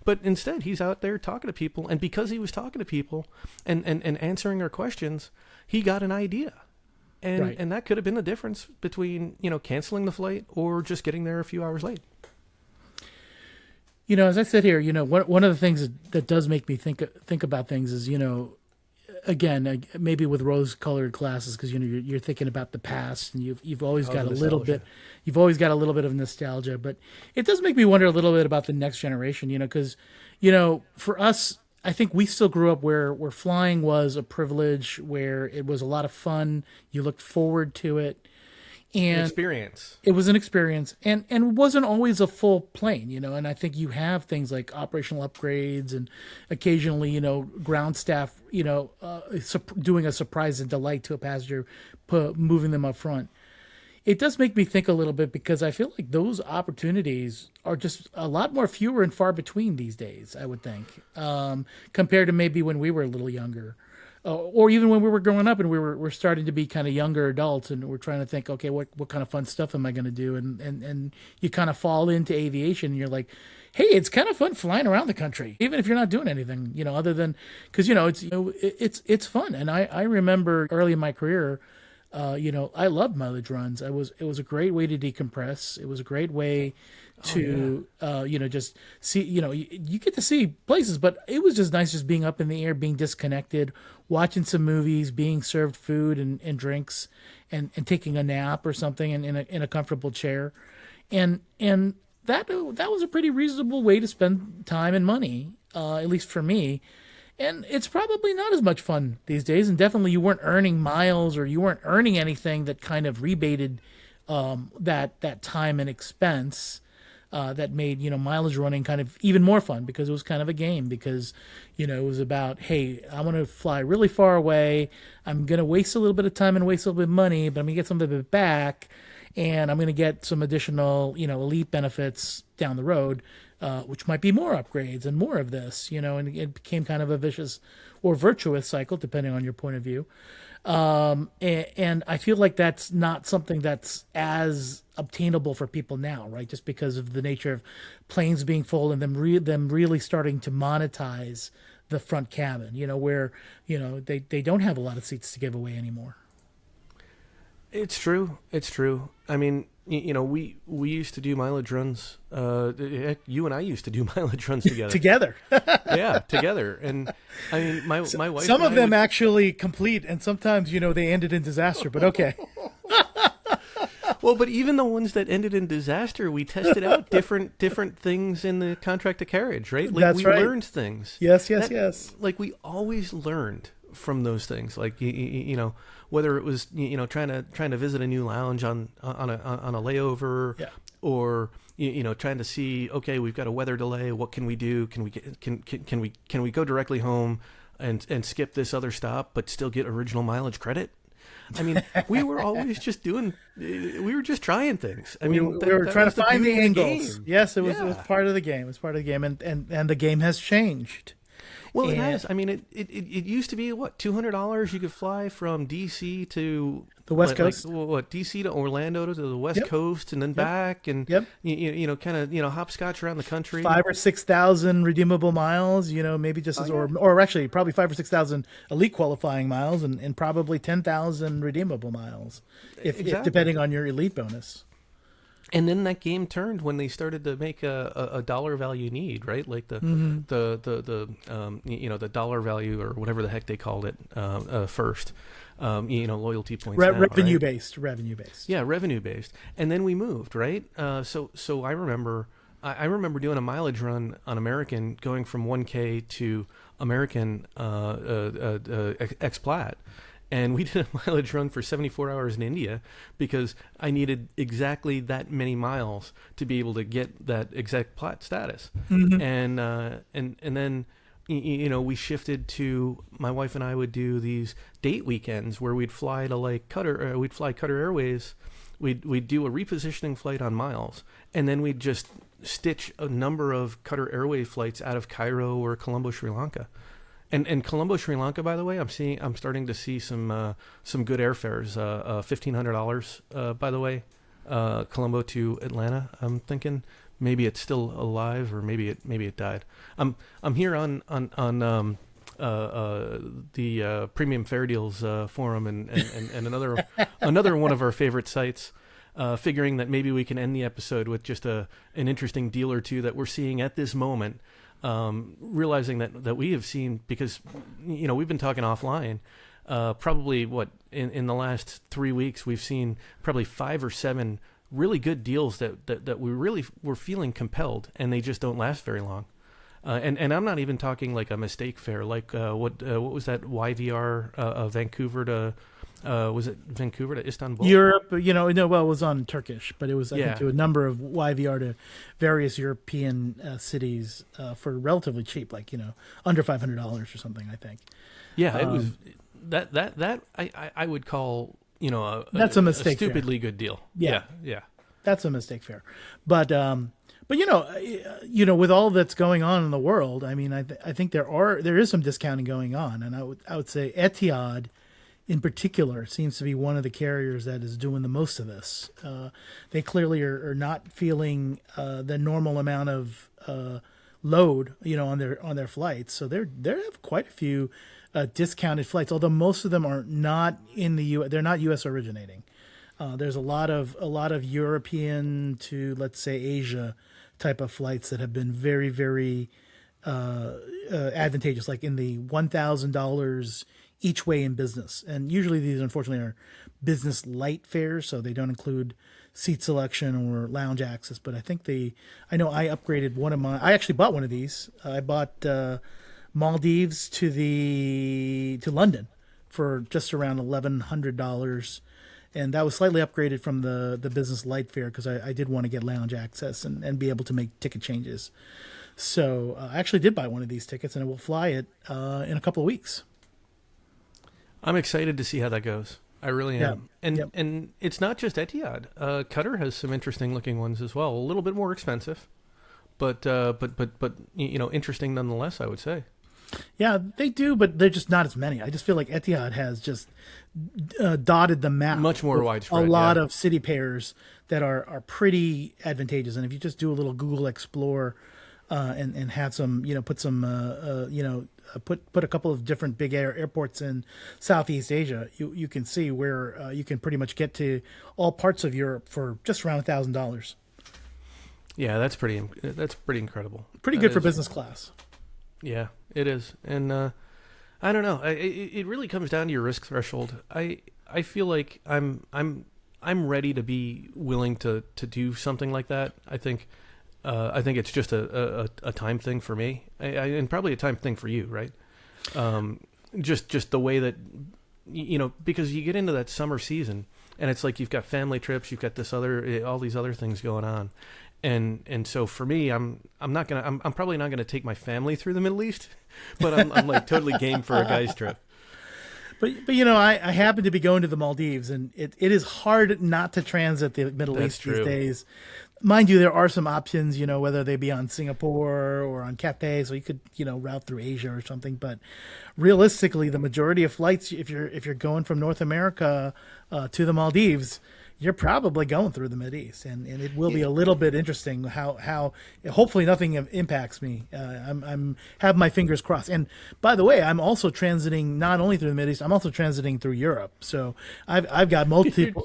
But instead, he's out there talking to people, and because he was talking to people and answering their questions, he got an idea, and that could have been the difference between canceling the flight or just getting there a few hours late. As I sit here, one of the things that does make me think about things is again, maybe with rose-colored glasses, because you're thinking about the past, and you've always got a little bit, of nostalgia. But it does make me wonder a little bit about the next generation, because for us, I think we still grew up where flying was a privilege, where it was a lot of fun. You looked forward to it. And experience. It was an experience, and it wasn't always a full plane, and I think you have things like operational upgrades and occasionally, ground staff, doing a surprise and delight to a passenger, moving them up front. It does make me think a little bit because I feel like those opportunities are just a lot more fewer and far between these days, I would think, compared to maybe when we were a little younger. Or even when we were growing up and we're starting to be kind of younger adults and we're trying to think, okay, what kind of fun stuff am I going to do? And you kind of fall into aviation and you're like, hey, it's kind of fun flying around the country, even if you're not doing anything, other than because it's fun. And I remember early in my career, I loved mileage runs. It was a great way to decompress. It was a great way to just see. You get to see places, but it was just nice just being up in the air, being disconnected, watching some movies, being served food and drinks, and taking a nap or something in a comfortable chair, and that was a pretty reasonable way to spend time and money, at least for me. And it's probably not as much fun these days. And definitely you weren't earning miles, or you weren't earning anything that kind of rebated that time and expense, that made, mileage running kind of even more fun, because it was kind of a game, because, it was about, hey, I want to fly really far away. I'm going to waste a little bit of time and waste a little bit of money, but I'm going to get some of it back. And I'm going to get some additional, elite benefits down the road, which might be more upgrades and more of this, and it became kind of a vicious or virtuous cycle, depending on your point of view. And I feel like that's not something that's as obtainable for people now, right? Just because of the nature of planes being full and them really starting to monetize the front cabin, where, they don't have a lot of seats to give away anymore. It's true. It's true. I mean, we used to do mileage runs. You and I used to do mileage runs together. Together. Yeah, together. And I mean, my wife. Some of them actually complete, and sometimes they ended in disaster. But okay. Well, but even the ones that ended in disaster, we tested out different things in the contract of carriage, right? Like That's right. Learned things. Yes. Like we always learned from those things. Like whether it was trying to visit a new lounge on a layover, yeah, or trying to see, okay, we've got a weather delay, what can we do? Can we go directly home and skip this other stop but still get original mileage credit? I mean, we were always just we were just trying things. I mean, we were trying to find the angles. Yes, it was part of the game. It was part of the game, and the game has changed. Well, it has. I mean, it used to be, what, $200 you could fly from D.C. to the West Coast. D.C. to Orlando to the West Coast and then back, and kind of hopscotch around the country. 5,000 or 6,000 redeemable miles. Maybe just or actually probably 5,000 or 6,000 elite qualifying miles, and probably 10,000 redeemable miles, if depending on your elite bonus. And then that game turned when they started to make a dollar value need, right? Like the dollar value, or whatever the heck they called it first. Loyalty points. Revenue based. Yeah, revenue based. And then we moved, right? So I remember doing a mileage run on American, going from 1K to American X-Plat. And we did a mileage run for 74 hours in India, because I needed exactly that many miles to be able to get that exact plat status. Mm-hmm. And then we shifted to, my wife and I would do these date weekends where we'd fly to like Qatar. We'd fly Qatar Airways. We'd do a repositioning flight on miles, and then we'd just stitch a number of Qatar Airways flights out of Cairo or Colombo, Sri Lanka. And Colombo, Sri Lanka, by the way, I'm starting to see some good airfares. $1,500, by the way, Colombo to Atlanta. I'm thinking maybe it's still alive, or maybe it died. I'm here on the Premium Fair Deals forum and another one of our favorite sites. Figuring that maybe we can end the episode with just an interesting deal or two that we're seeing at this moment. Realizing that we have seen, because we've been talking offline, probably in the last 3 weeks we've seen probably 5 or 7 really good deals that we really were feeling compelled, and they just don't last very long. And I'm not even talking like a mistake fare, like what was that YVR Vancouver to was it Vancouver to Istanbul? Europe, it was on Turkish, but it was, I think, to a number of YVR to various European cities for relatively cheap, like, under $500 or something, I think. Yeah, it was that I would call, that's a mistake, a stupidly fare. Good deal. Yeah. Yeah. That's a mistake fare. But with all that's going on in the world, I mean, I think there is some discounting going on, and I would say Etihad in particular seems to be one of the carriers that is doing the most of this. They clearly are not feeling the normal amount of load, on their flights. So they have quite a few discounted flights, although most of them are not in the U. They're not U.S. originating. There's a lot of European to, let's say, Asia type of flights that have been very, very advantageous, like in the $1,000 each way in business. And usually these, unfortunately, are business light fares, so they don't include seat selection or lounge access. But I know I upgraded I actually bought one of these. I bought Maldives to London for just around $1,100. And that was slightly upgraded from the business light fare because I did want to get lounge access and be able to make ticket changes. So I actually did buy one of these tickets, and I will fly it in a couple of weeks. I'm excited to see how that goes. I really am. And it's not just Etihad. Qatar has some interesting looking ones as well. A little bit more expensive, but interesting nonetheless, I would say. Yeah, they do, but they're just not as many. I just feel like Etihad has just dotted the map. Much more widespread. A lot of city pairs that are pretty advantageous. And if you just do a little Google Explore and have some, put a couple of different big airports in Southeast Asia, you can see where you can pretty much get to all parts of Europe for just around $1,000. Yeah, that's pretty incredible. Pretty good for business class. Yeah, it is. And I don't know. It really comes down to your risk threshold. I feel like I'm ready to be willing to do something like that. I think it's just a time thing for me, and probably a time thing for you, right? Just the way that because you get into that summer season, and it's like you've got family trips, you've got all these other things going on. And so for me, I'm probably not gonna take my family through the Middle East, but I'm like totally game for a guy's trip. But I happen to be going to the Maldives, and it is hard not to transit the Middle East these days. Mind you, there are some options, whether they be on Singapore or on Cathay, so you could, route through Asia or something. But realistically, the majority of flights, if you're going from North America to the Maldives, you're probably going through the Mideast, and it will be a little bit interesting how hopefully nothing impacts me. I'm have my fingers crossed. And by the way, I'm also transiting not only through the Mideast, I'm also transiting through Europe. So I've got multiple.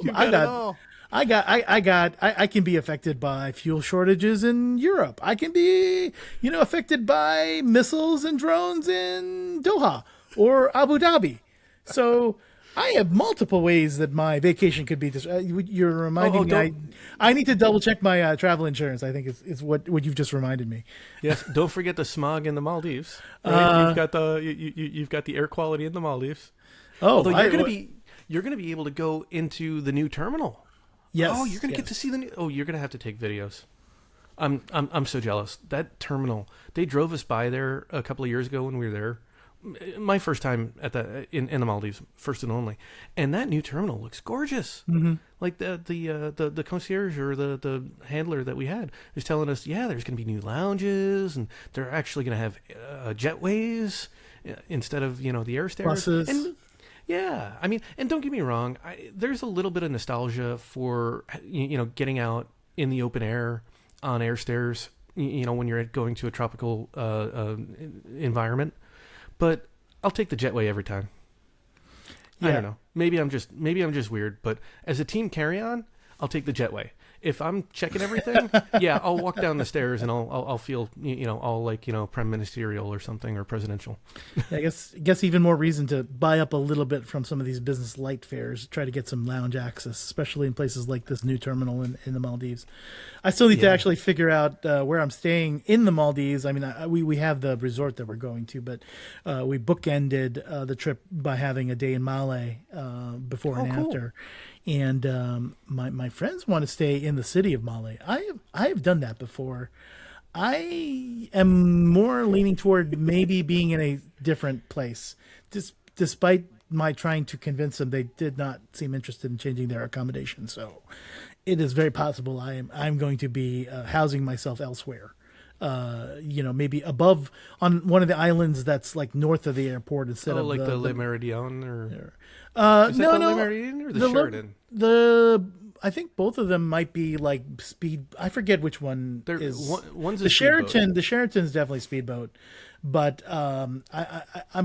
I can be affected by fuel shortages in Europe. I can be affected by missiles and drones in Doha or Abu Dhabi. So I have multiple ways that my vacation could be. You're reminding me. I need to double check my travel insurance. I think is what you've just reminded me. Yes, don't forget the smog in the Maldives. Right? You've got the air quality in the Maldives. Oh, although you're gonna be able to go into the new terminal. Yes. Oh, you're gonna get to see the new. Oh, you're gonna have to take videos. I'm so jealous. That terminal. They drove us by there a couple of years ago when we were there. My first time at in the Maldives, first and only, and that new terminal looks gorgeous. Mm-hmm. Like the concierge or the handler that we had is telling us, yeah, there's going to be new lounges, and they're actually going to have jetways instead of the air stairs. Buses. And yeah, I mean, and don't get me wrong, there's a little bit of nostalgia for getting out in the open air on air stairs. When you're going to a tropical environment. But I'll take the jetway every time. Yeah. I don't know. Maybe I'm just weird, but as a team carry-on, I'll take the jetway. If I'm checking everything, yeah, I'll walk down the stairs and I'll feel all like prime ministerial or something or presidential. Yeah, I guess even more reason to buy up a little bit from some of these business light fares, try to get some lounge access, especially in places like this new terminal in the Maldives. I still need to actually figure out where I'm staying in the Maldives. I mean, we have the resort that we're going to, but we bookended the trip by having a day in Malé before and after. And my friends want to stay in the city of Malé. I have done that before. I am more leaning toward maybe being in a different place. Despite my trying to convince them, they did not seem interested in changing their accommodation. So it is very possible I'm going to be housing myself elsewhere. Maybe above on one of the islands that's like north of the airport instead of like the Le Méridien or no, Le Méridien or the Sheridan? I think both of them might be like speed. I forget which one They're, is. one's a The speedboat. Sheraton, the Sheraton's definitely speedboat, but I'm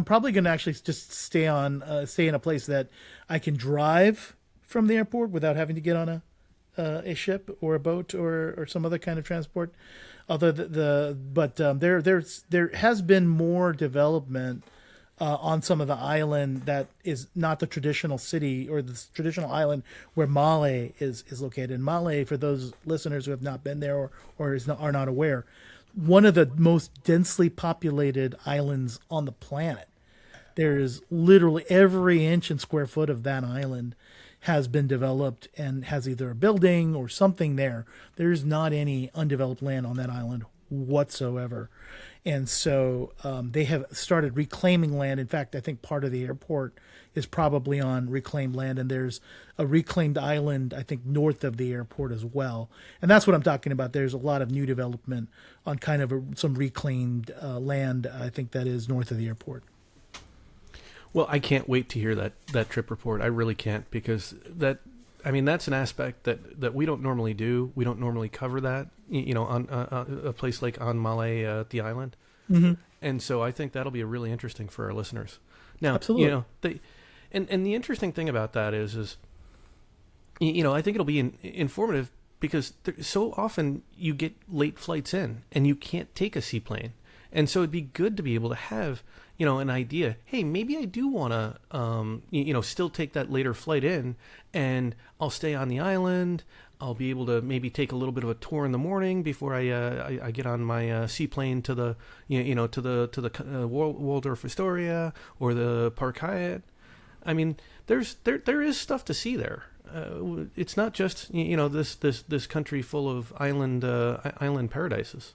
probably going to actually just stay in a place that I can drive from the airport without having to get on a ship or a boat or some other kind of transport. Although there has been more development on some of the island that is not the traditional city or the traditional island where Male is located. And Male, for those listeners who have not been there are not aware, one of the most densely populated islands on the planet. There's literally every inch and square foot of that island has been developed and has either a building or something there. There's not any undeveloped land on that island whatsoever. And so they have started reclaiming land. In fact, I think part of the airport is probably on reclaimed land, and there's a reclaimed island, I think, north of the airport as well. And that's what I'm talking about. There's a lot of new development on kind of some reclaimed land, I think that is north of the airport. Well, I can't wait to hear that trip report. I really can't, because that's an aspect that we don't normally do. We don't normally cover that, on a place like on Malay, the island. Mm-hmm. And so I think that'll be really interesting for our listeners. Now, Absolutely. And the interesting thing about that is I think it'll be informative, because so often you get late flights in and you can't take a seaplane. And so it'd be good to be able to have, an idea. Hey, maybe I do want to, still take that later flight in, and I'll stay on the island. I'll be able to maybe take a little bit of a tour in the morning before I get on my seaplane to the, to the Waldorf Astoria or the Park Hyatt. I mean, there is stuff to see there. It's not just this country full of island paradises.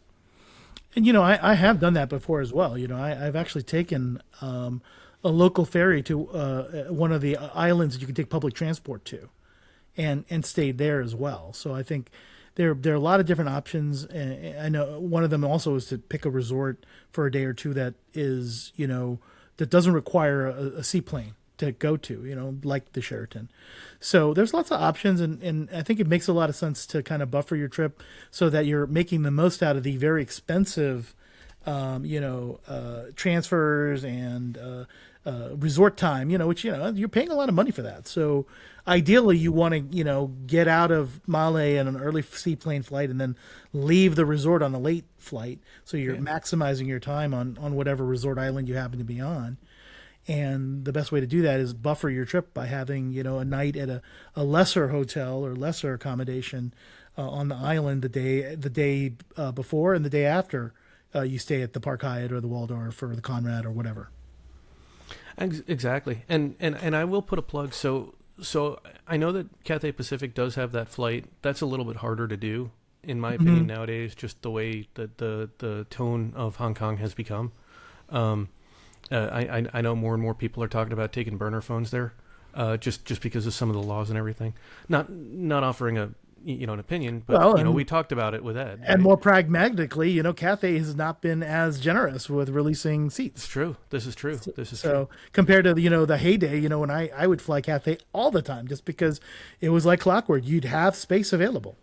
And I have done that before as well. I've actually taken a local ferry to one of the islands that you can take public transport to, and stayed there as well. So I think there are a lot of different options. And I know one of them also is to pick a resort for a day or two that is that doesn't require a seaplane to go to, like the Sheraton. So there's lots of options, and I think it makes a lot of sense to kind of buffer your trip so that you're making the most out of the very expensive, transfers and resort time, which, you're paying a lot of money for that. So ideally you want to, get out of Male in an early seaplane flight and then leave the resort on a late flight. So you're maximizing your time on whatever resort island you happen to be on. And the best way to do that is buffer your trip by having, a night at a lesser hotel or lesser accommodation on the island the day before and the day after you stay at the Park Hyatt or the Waldorf or the Conrad or whatever. Exactly. And I will put a plug. So I know that Cathay Pacific does have that flight. That's a little bit harder to do, in my opinion, nowadays, just the way that the tone of Hong Kong has become. I know more and more people are talking about taking burner phones there, just because of some of the laws and everything. Not offering an opinion, but we talked about it with Ed. And more pragmatically, Cathay has not been as generous with releasing seats. It's true. This is true. So compared to the heyday, when I would fly Cathay all the time, just because it was like clockwork, you'd have space available.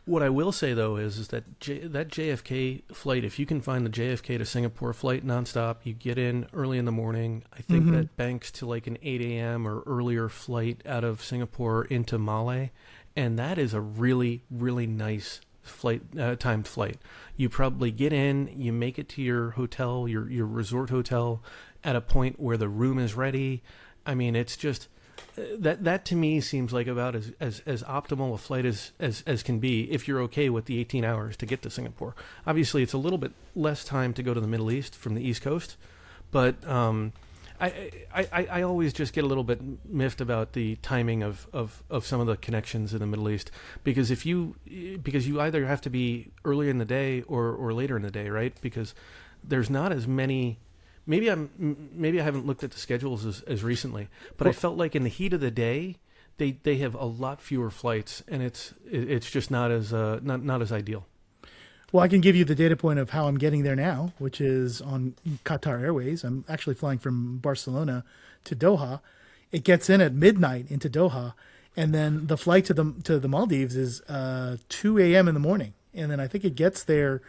What I will say, though, is that that JFK flight, if you can find the JFK to Singapore flight nonstop, you get in early in the morning. I think that banks to like an 8 a.m. or earlier flight out of Singapore into Male. And that is a really, really nice timed flight. You probably get in, you make it to your hotel, your resort hotel, at a point where the room is ready. I mean, it's just... That to me seems like about as optimal a flight as can be, if you're okay with the 18 hours to get to Singapore. Obviously, it's a little bit less time to go to the Middle East from the East Coast, but I always just get a little bit miffed about the timing of some of the connections in the Middle East, because you either have to be early in the day or later in the day, right? Because there's not as many. Maybe I haven't looked at the schedules as recently, but I felt like in the heat of the day, they have a lot fewer flights, and it's just not as ideal. Well, I can give you the data point of how I'm getting there now, which is on Qatar Airways. I'm actually flying from Barcelona to Doha. It gets in at midnight into Doha, and then the flight to the Maldives is 2 a.m. in the morning, and then I think it gets there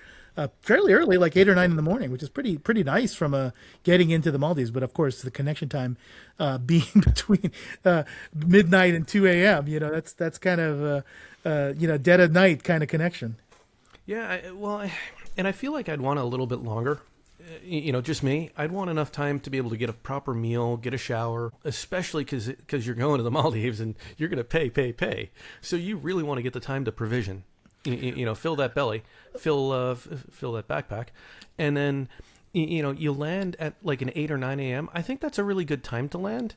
fairly early, like 8 or 9 in the morning, which is pretty nice from getting into the Maldives. But of course, the connection time being between midnight and 2 a.m., that's kind of dead of night kind of connection. Yeah, and I feel like I'd want a little bit longer. Just me. I'd want enough time to be able to get a proper meal, get a shower, especially because you're going to the Maldives and you're going to pay. So you really want to get the time to provision. Fill that belly, fill that backpack, and then you land at like an 8 or 9 a.m. I think that's a really good time to land.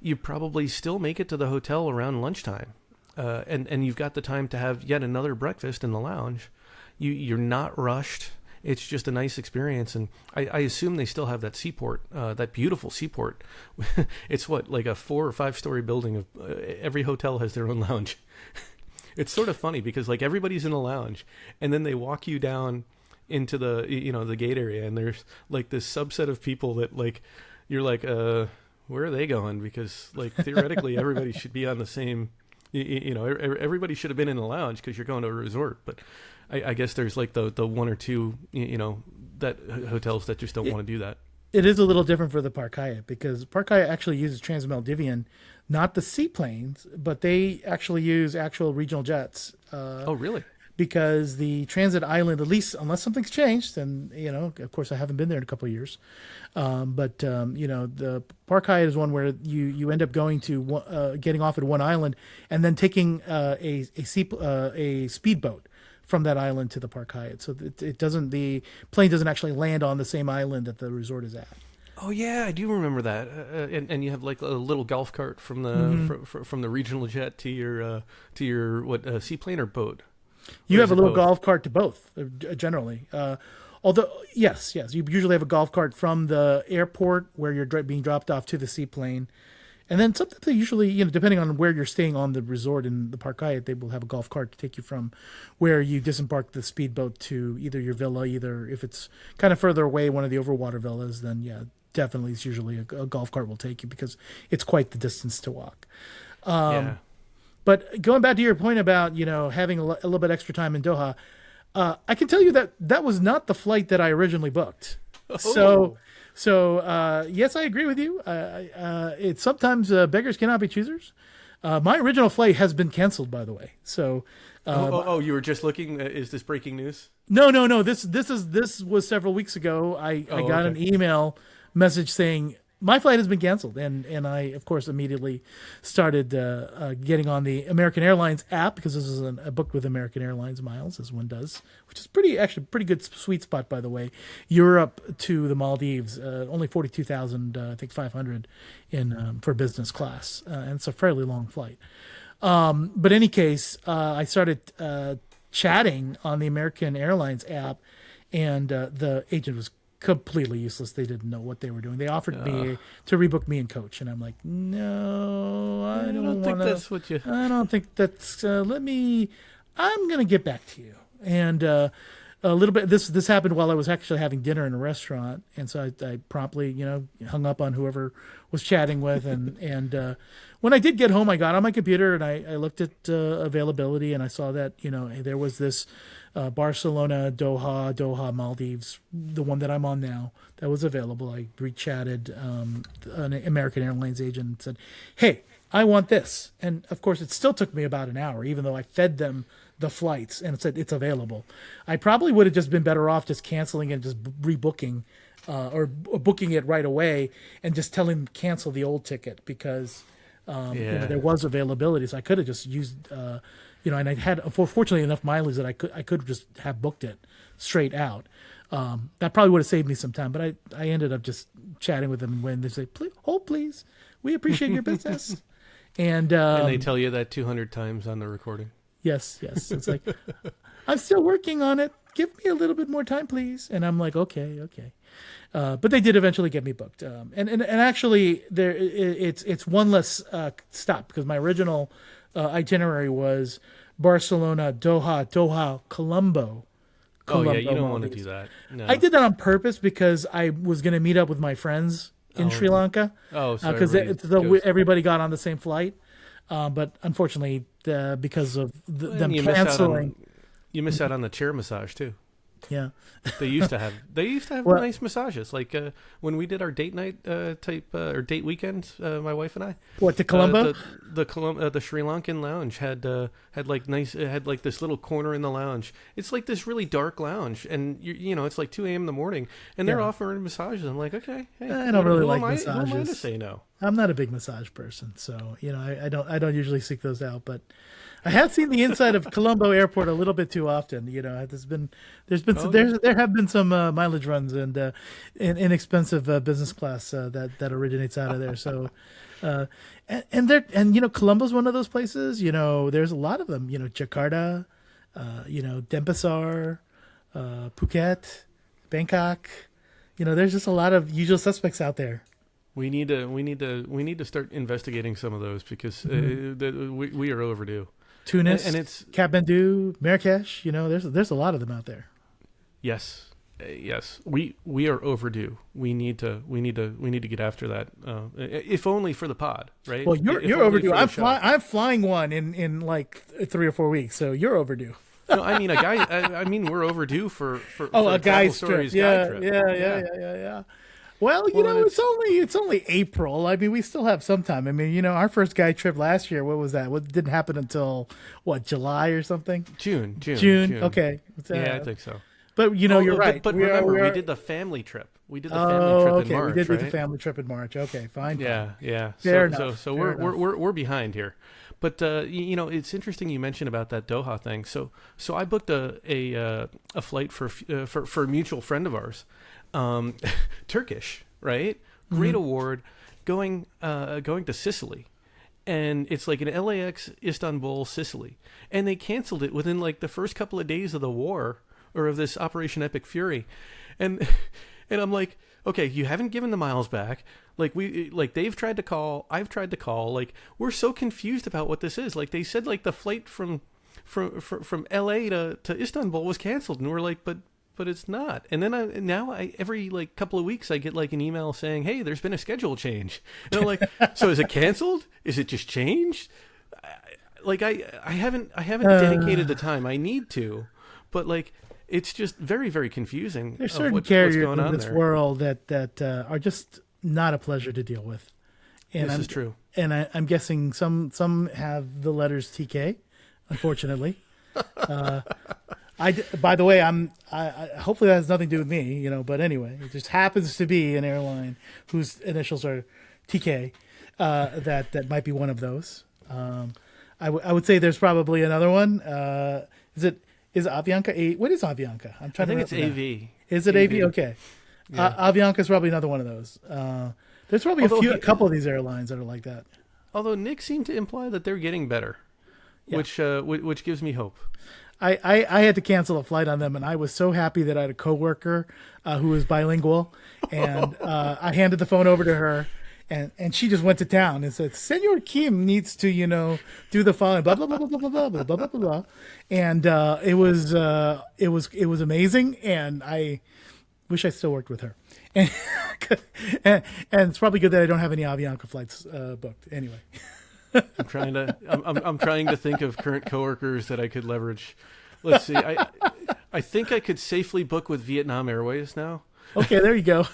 You probably still make it to the hotel around lunchtime, and you've got the time to have yet another breakfast in the lounge. You're not rushed. It's just a nice experience, and I assume they still have that seaport, that beautiful seaport. It's like a 4 or 5 story building. Of every hotel has their own lounge. It's sort of funny because like everybody's in a lounge, and then they walk you down into the the gate area, and there's like this subset of people that like you're like where are they going? Because like theoretically everybody should be on the same. Everybody should have been in a lounge because you're going to a resort, but I guess there's like the 1 or 2 that hotels that just don't want to do that. It is a little different for the Park Hyatt because Park Hyatt actually uses Trans-Maldivian, not the seaplanes, but they actually use actual regional jets. Oh, really? Because the transit island, at least unless something's changed, and of course I haven't been there in a couple of years, but the Park Hyatt is one where you end up going to getting off at one island and then taking a speedboat from that island to the Park Hyatt. So the plane doesn't actually land on the same island that the resort is at. Oh yeah, I do remember that. And you have like a little golf cart from the from the regional jet to your seaplane or boat. You have a little golf cart to both, generally. Although yes, you usually have a golf cart from the airport where you're being dropped off to the seaplane. And then sometimes they usually, depending on where you're staying on the resort in the Park Hyatt, they will have a golf cart to take you from where you disembark the speedboat to either your villa, either if it's kind of further away, one of the overwater villas, then yeah, definitely it's usually a golf cart will take you because it's quite the distance to walk. Yeah. But going back to your point about, having a little bit extra time in Doha, I can tell you that was not the flight that I originally booked. Oh. So yes, I agree with you. It's sometimes beggars cannot be choosers. My original flight has been canceled, by the way. So, you were just looking. Is this breaking news? No. This was several weeks ago. I got an email message saying my flight has been canceled, and I of course immediately started getting on the American Airlines app because this is a book with American Airlines miles, as one does, which is pretty good sweet spot, by the way. Europe to the Maldives, only 42,000, I think 500 in for business class, and it's a fairly long flight. But in any case, I started chatting on the American Airlines app, and the agent was completely useless. They didn't know what they were doing. They offered me to rebook me and coach, and I'm like, no, I don't think that's what you. I don't think that's. I'm gonna get back to you. And a little bit. This happened while I was actually having dinner in a restaurant, and so I promptly, hung up on whoever was chatting with, and when I did get home, I got on my computer and I looked at availability, and I saw that there was this Barcelona, Doha, Maldives, the one that I'm on now, that was available. I re-chatted an American Airlines agent and said, "Hey, I want this," and of course, it still took me about an hour, even though I fed them the flights and it said it's available. I probably would have just been better off just canceling and just rebooking. Or booking it right away and just telling them to cancel the old ticket because there was availability. So I could have just used, and I had fortunately enough mileage that I could just have booked it straight out. That probably would have saved me some time, but I ended up just chatting with them when they say, "Please, hold, please, we appreciate your business," and they tell you that 200 times on the recording. Yes. It's like, I'm still working on it. Give me a little bit more time, please. And I'm like, okay. But they did eventually get me booked. And actually, it's one less stop because my original itinerary was Barcelona, Doha, Colombo. Oh yeah, you don't want to do that. No. I did that on purpose because I was going to meet up with my friends in Sri Lanka. Oh, so because everybody got on the same flight. But unfortunately, because of them And canceling, you miss out on the chair massage too. yeah. They used to have Well, nice massages. Like when we did our date night type or date weekend, my wife and I. what, to Colombo? The Sri Lankan lounge had like nice. It had like this little corner in the lounge. It's like this really dark lounge, and it's like 2 a.m. in the morning, and they're Yeah. offering massages. I'm like, okay, hey, I don't really like Who am I to massages. say no? I'm not a big massage person, so I don't usually seek those out. But I have seen the inside of Colombo Airport a little bit too often. There have been some mileage runs and inexpensive business class that originates out of there. So, and Colombo's one of those places. There's a lot of them. Jakarta, Denpasar, Phuket, Bangkok. There's just a lot of usual suspects out there. We need to start investigating some of those because we are overdue. Tunis, And it's Kathmandu, Marrakesh. There's a lot of them out there. yes, we are overdue. We need to get after that. If only for the pod, right? Well, If you're only overdue. for the show. I'm flying one in like 3 or 4 weeks, so you're overdue. No, I mean a guy. I mean we're overdue for Oh, a Travel guy's trip. Stories guide trip. Yeah. Well, Well, and it's only April. I mean, we still have some time. I mean, our first guy trip last year, what was that? What didn't happen until July or something? June. Okay. Yeah, I think so. But you're right. But remember, we did the family trip. We did the family trip in March, we did right? do the family trip in March. Okay, fine. Yeah. Fair So enough. we're behind here. But it's interesting you mentioned about that Doha thing. So I booked a flight for a mutual friend of ours, Turkish, right? Great award, going to Sicily, and it's like an LAX Istanbul Sicily, and they canceled it within like the first couple of days of the war or of this Operation Epic Fury, and I'm like, okay, you haven't given the miles back. Like they've tried to call, I've tried to call. Like we're so confused about what this is. Like they said, like the flight from LA to Istanbul was canceled, and we're like, but it's not. And then every like couple of weeks I get like an email saying, hey, there's been a schedule change. And I'm like, so is it canceled? Is it just changed? I haven't dedicated the time I need to, but like it's just very, very confusing. There's certain what's carriers going in on this there. world that are just not a pleasure to deal with. And This is true. And I'm guessing some have the letters TK, unfortunately. By the way, I hopefully that has nothing to do with me, but anyway, it just happens to be an airline whose initials are TK, that might be one of those. I would say there's probably another one. Is Avianca what is Avianca? I'm trying I to think it's remember AV. now. Is it AV? Okay. Yeah. Avianca is probably another one of those. There's probably Although a couple of these airlines that are like that. Although Nick seemed to imply that they're getting better, Yeah. which gives me hope. I had to cancel a flight on them, and I was so happy that I had a coworker who was bilingual, and I handed the phone over to her, and she just went to town and said, Senor Kim needs to, do the following, blah blah blah blah blah blah blah blah blah blah, and it was amazing, and I wish I still worked with her, and it's probably good that I don't have any Avianca flights booked anyway. I'm trying to think of current coworkers that I could leverage. Let's see. I think I could safely book with Vietnam Airways now. Okay, there you go.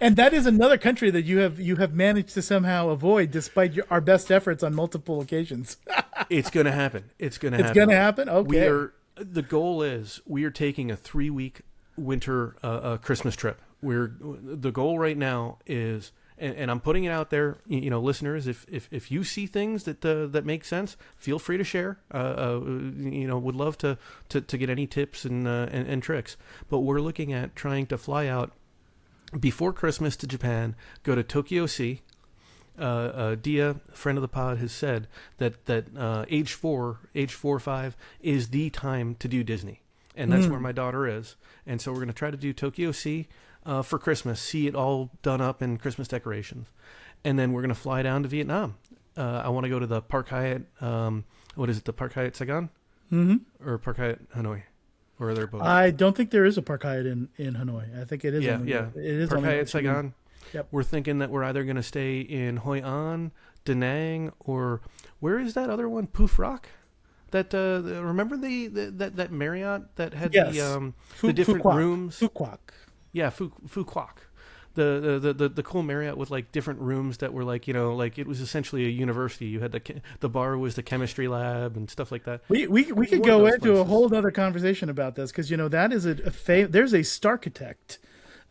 And that is another country that you have managed to somehow avoid despite our best efforts on multiple occasions. It's going to happen. It's going to happen. It's going to happen? Okay. The goal is we are taking a 3-week winter Christmas trip. The goal right now is, and I'm putting it out there, listeners, if you see things that make sense, feel free to share. Would love to get any tips and tricks. But we're looking at trying to fly out before Christmas to Japan, go to Tokyo Sea. Dia, friend of the pod, has said that age 4 or 5 is the time to do Disney, and that's where my daughter is. And so we're going to try to do Tokyo Sea for Christmas, see it all done up in Christmas decorations, and then we're going to fly down to Vietnam. I want to go to the Park Hyatt. What is it? The Park Hyatt Saigon, or Park Hyatt Hanoi, or are there both? I don't think there is a Park Hyatt in Hanoi. I think it is. Yeah. It is Park only Hyatt Saigon. Yep. We're thinking that we're either going to stay in Hoi An, Da Nang, or where is that other one? Poof Rock. That remember that Marriott that had Yes. the different Fuquoc. rooms. Fuquoc. Yeah, Phu Quoc. The cool Marriott with like different rooms that were like, like it was essentially a university. You had the bar was the chemistry lab and stuff like that. We could One of go those into a places. whole other conversation about this because that is there's a Starchitect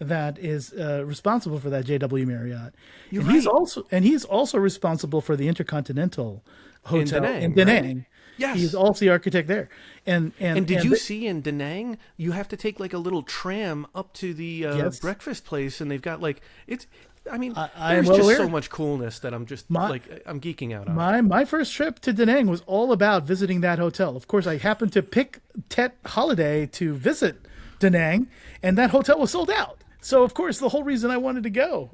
that is responsible for that JW Marriott. You're and he's also responsible for the Intercontinental Hotel in Da Nang. Right? Yes. He's also the architect there. And did you see in Da Nang, you have to take like a little tram up to the Yes. breakfast place, and they've got like it's. I mean, I am there's well just aware. so much coolness that I'm just I'm geeking out on. My first trip to Da Nang was all about visiting that hotel. Of course, I happened to pick Tet holiday to visit Da Nang, and that hotel was sold out. So, of course, the whole reason I wanted to go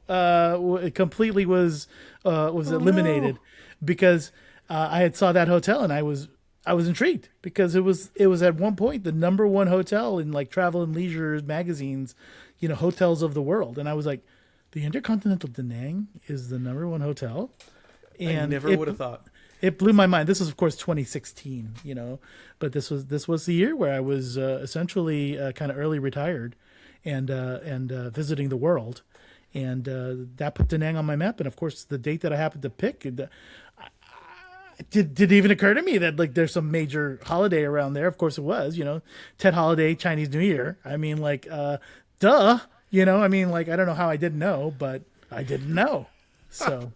it completely was eliminated because I had saw that hotel and I was intrigued because it was at one point the number one hotel in like Travel and Leisure magazines, hotels of the world, and I was like, the Intercontinental Da Nang is the number one hotel. And I never would have thought. It blew my mind. This was, of course, 2016, but this was the year where I was essentially kind of early retired and visiting the world. And that put Da Nang on my map. And, of course, the date that I happened to pick, did it even occur to me that, like, there's some major holiday around there? Of course it was, Tet holiday, Chinese New Year. I mean, like, duh. I mean, like, I don't know how I didn't know, but I didn't know. So...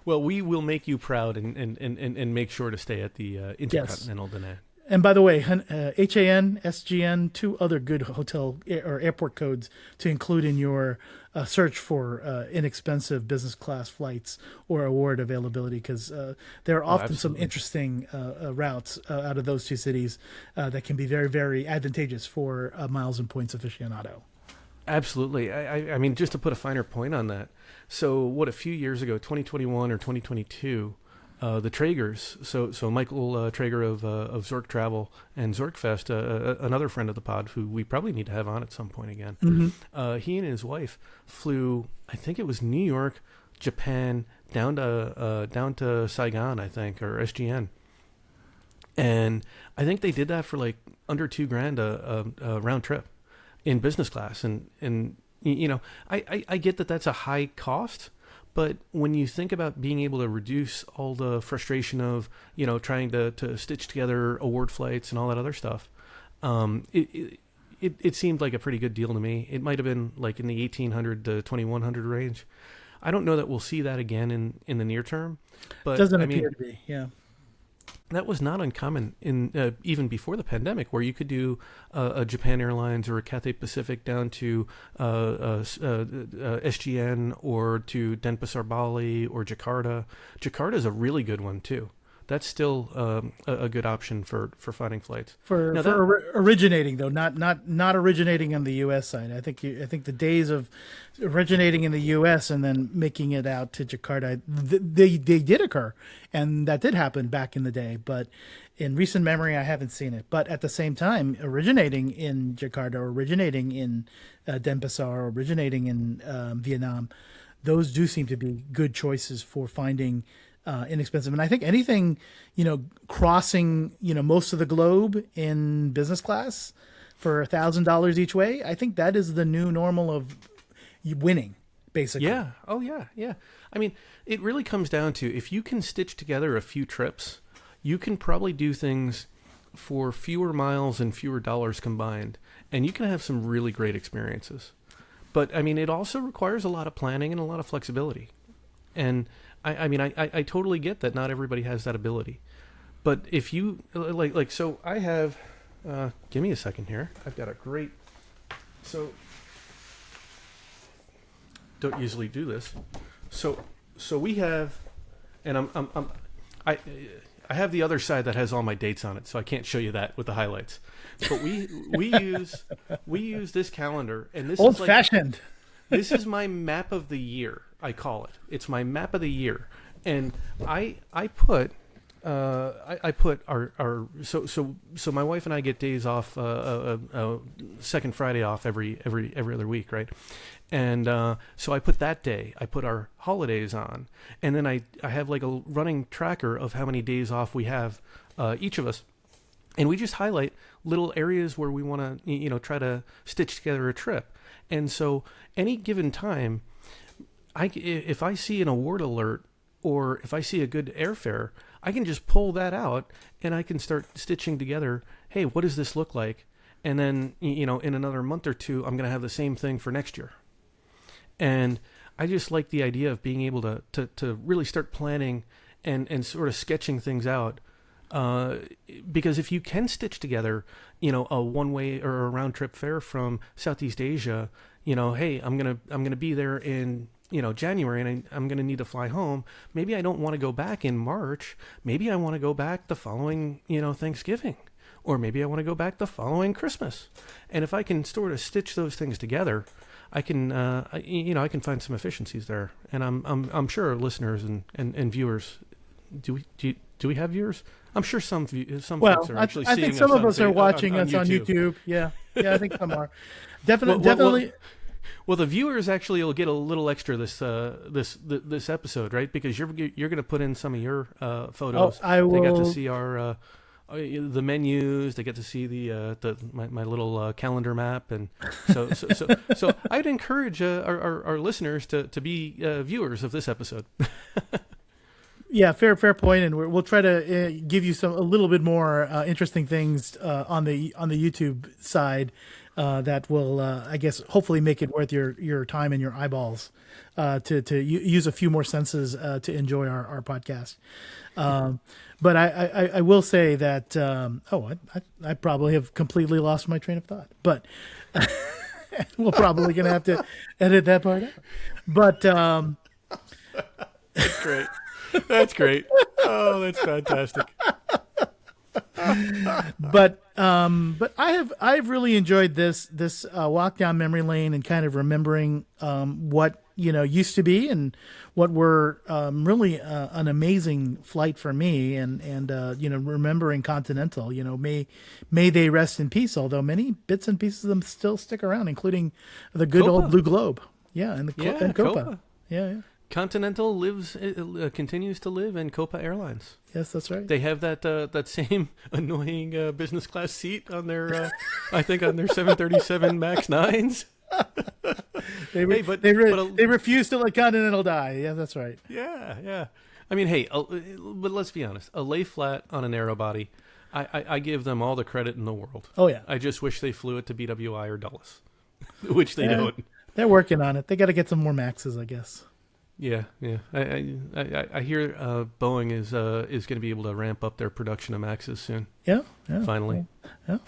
Well, we will make you proud and make sure to stay at the Intercontinental Da Nang. And by the way, HAN, SGN, two other good hotel or airport codes to include in your search for inexpensive business class flights or award availability, because there are often some interesting routes out of those two cities that can be very, very advantageous for miles and points aficionado. Absolutely. I mean, just to put a finer point on that. So a few years ago, 2021 or 2022, the Tragers, so Michael Traeger of Zork Travel and Zork Fest, another friend of the pod who we probably need to have on at some point again. Mm-hmm. He and his wife flew, I think it was New York, Japan, down to Saigon, I think, or SGN. And I think they did that for like under $2,000 a round trip in business class. And I get that that's a high cost, but when you think about being able to reduce all the frustration of, trying to stitch together award flights and all that other stuff, it seemed like a pretty good deal to me. It might have been like in the 1,800 to 2,100 range. I don't know that we'll see that again in the near term, but doesn't appear to be. Yeah. That was not uncommon in even before the pandemic, where you could do a Japan Airlines or a Cathay Pacific down to SGN or to Denpasar, Bali, or Jakarta. Jakarta is a really good one too. That's still a good option for finding flights. Originating though, not originating on the U.S. side. I think the days of originating in the U.S. and then making it out to Jakarta, they did occur, and that did happen back in the day. But in recent memory, I haven't seen it. But at the same time, originating in Jakarta, or originating in Denpasar, or originating in Vietnam, those do seem to be good choices for finding inexpensive. And I think anything, crossing, most of the globe in business class for $1,000 each way, I think that is the new normal of winning, basically. Yeah. Oh, yeah. Yeah. I mean, it really comes down to, if you can stitch together a few trips, you can probably do things for fewer miles and fewer dollars combined, and you can have some really great experiences. But I mean, it also requires a lot of planning and a lot of flexibility. And I totally get that not everybody has that ability. But if you, so I have, give me a second here. I've got a great, so, don't usually do this. So we have, and I have the other side that has all my dates on it, so I can't show you that with the highlights. But we use this calendar, and this old is like, fashioned. This is my map of the year, I call it. It's my map of the year, and I put our so my wife and I get days off, second Friday off every other week, right? And so I put that day, I put our holidays on, and then I have like a running tracker of how many days off we have, each of us. And we just highlight little areas where we want to, try to stitch together a trip. And so any given time, if I see an award alert or if I see a good airfare, I can just pull that out and I can start stitching together, hey, what does this look like? And then, in another month or two, I'm going to have the same thing for next year. And I just like the idea of being able to really start planning and sort of sketching things out. Because if you can stitch together, a one-way or a round-trip fare from Southeast Asia, hey, I'm gonna be there in January, and I'm gonna need to fly home. Maybe I don't want to go back in March. Maybe I want to go back the following Thanksgiving, or maybe I want to go back the following Christmas. And if I can sort of stitch those things together, I can I can find some efficiencies there. And I'm sure our listeners and viewers, do we have viewers? I'm sure some folks are actually seeing us. I think some of us are watching us on YouTube. Yeah, I think some are. Definitely. Well, the viewers actually will get a little extra this episode, right? Because you're going to put in some of your photos. Oh, I will. They got to see our the menus. They get to see my little calendar map, and so I'd encourage our listeners to be viewers of this episode. Yeah, fair point, and we'll try to give you a little bit more interesting things on the YouTube side that will, I guess, hopefully make it worth your time and your eyeballs to use a few more senses to enjoy our podcast. But I will say that I probably have completely lost my train of thought, but we're probably gonna have to edit that part out. But that's great. That's great. Oh, that's fantastic. But I've really enjoyed this walk down memory lane and kind of remembering what used to be and what were really an amazing flight for me, and remembering Continental. May they rest in peace. Although many bits and pieces of them still stick around, including the good old Blue Globe. Yeah, and and Copa. Yeah. Continental continues to live in Copa Airlines. Yes, that's right. They have that same annoying business class seat on their, I think on their 737 MAX 9s. They refuse to let Continental die. Yeah, that's right. Yeah. I mean, hey, but let's be honest. A lay flat on a narrow body, I give them all the credit in the world. Oh yeah. I just wish they flew it to BWI or Dulles, which they don't. They're working on it. They got to get some more Maxes, I guess. Yeah. I hear Boeing is going to be able to ramp up their production of Maxes soon. Yeah. Finally. Yeah.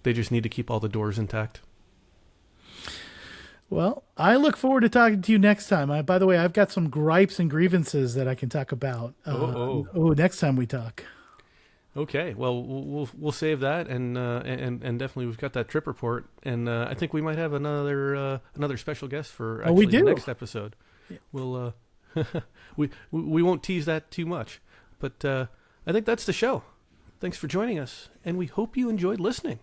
They just need to keep all the doors intact. Well, I look forward to talking to you next time. By the way, I've got some gripes and grievances that I can talk about. Next time we talk. Okay. Well, we'll save that, and definitely we've got that trip report, and I think we might have another special guest for actually the next episode. We'll we won't tease that too much, but I think that's the show. Thanks for joining us, and we hope you enjoyed listening.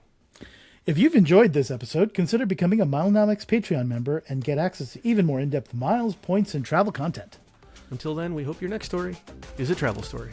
If you've enjoyed this episode, consider becoming a Milenomics Patreon member and get access to even more in-depth miles, points, and travel content. Until then, we hope your next story is a travel story.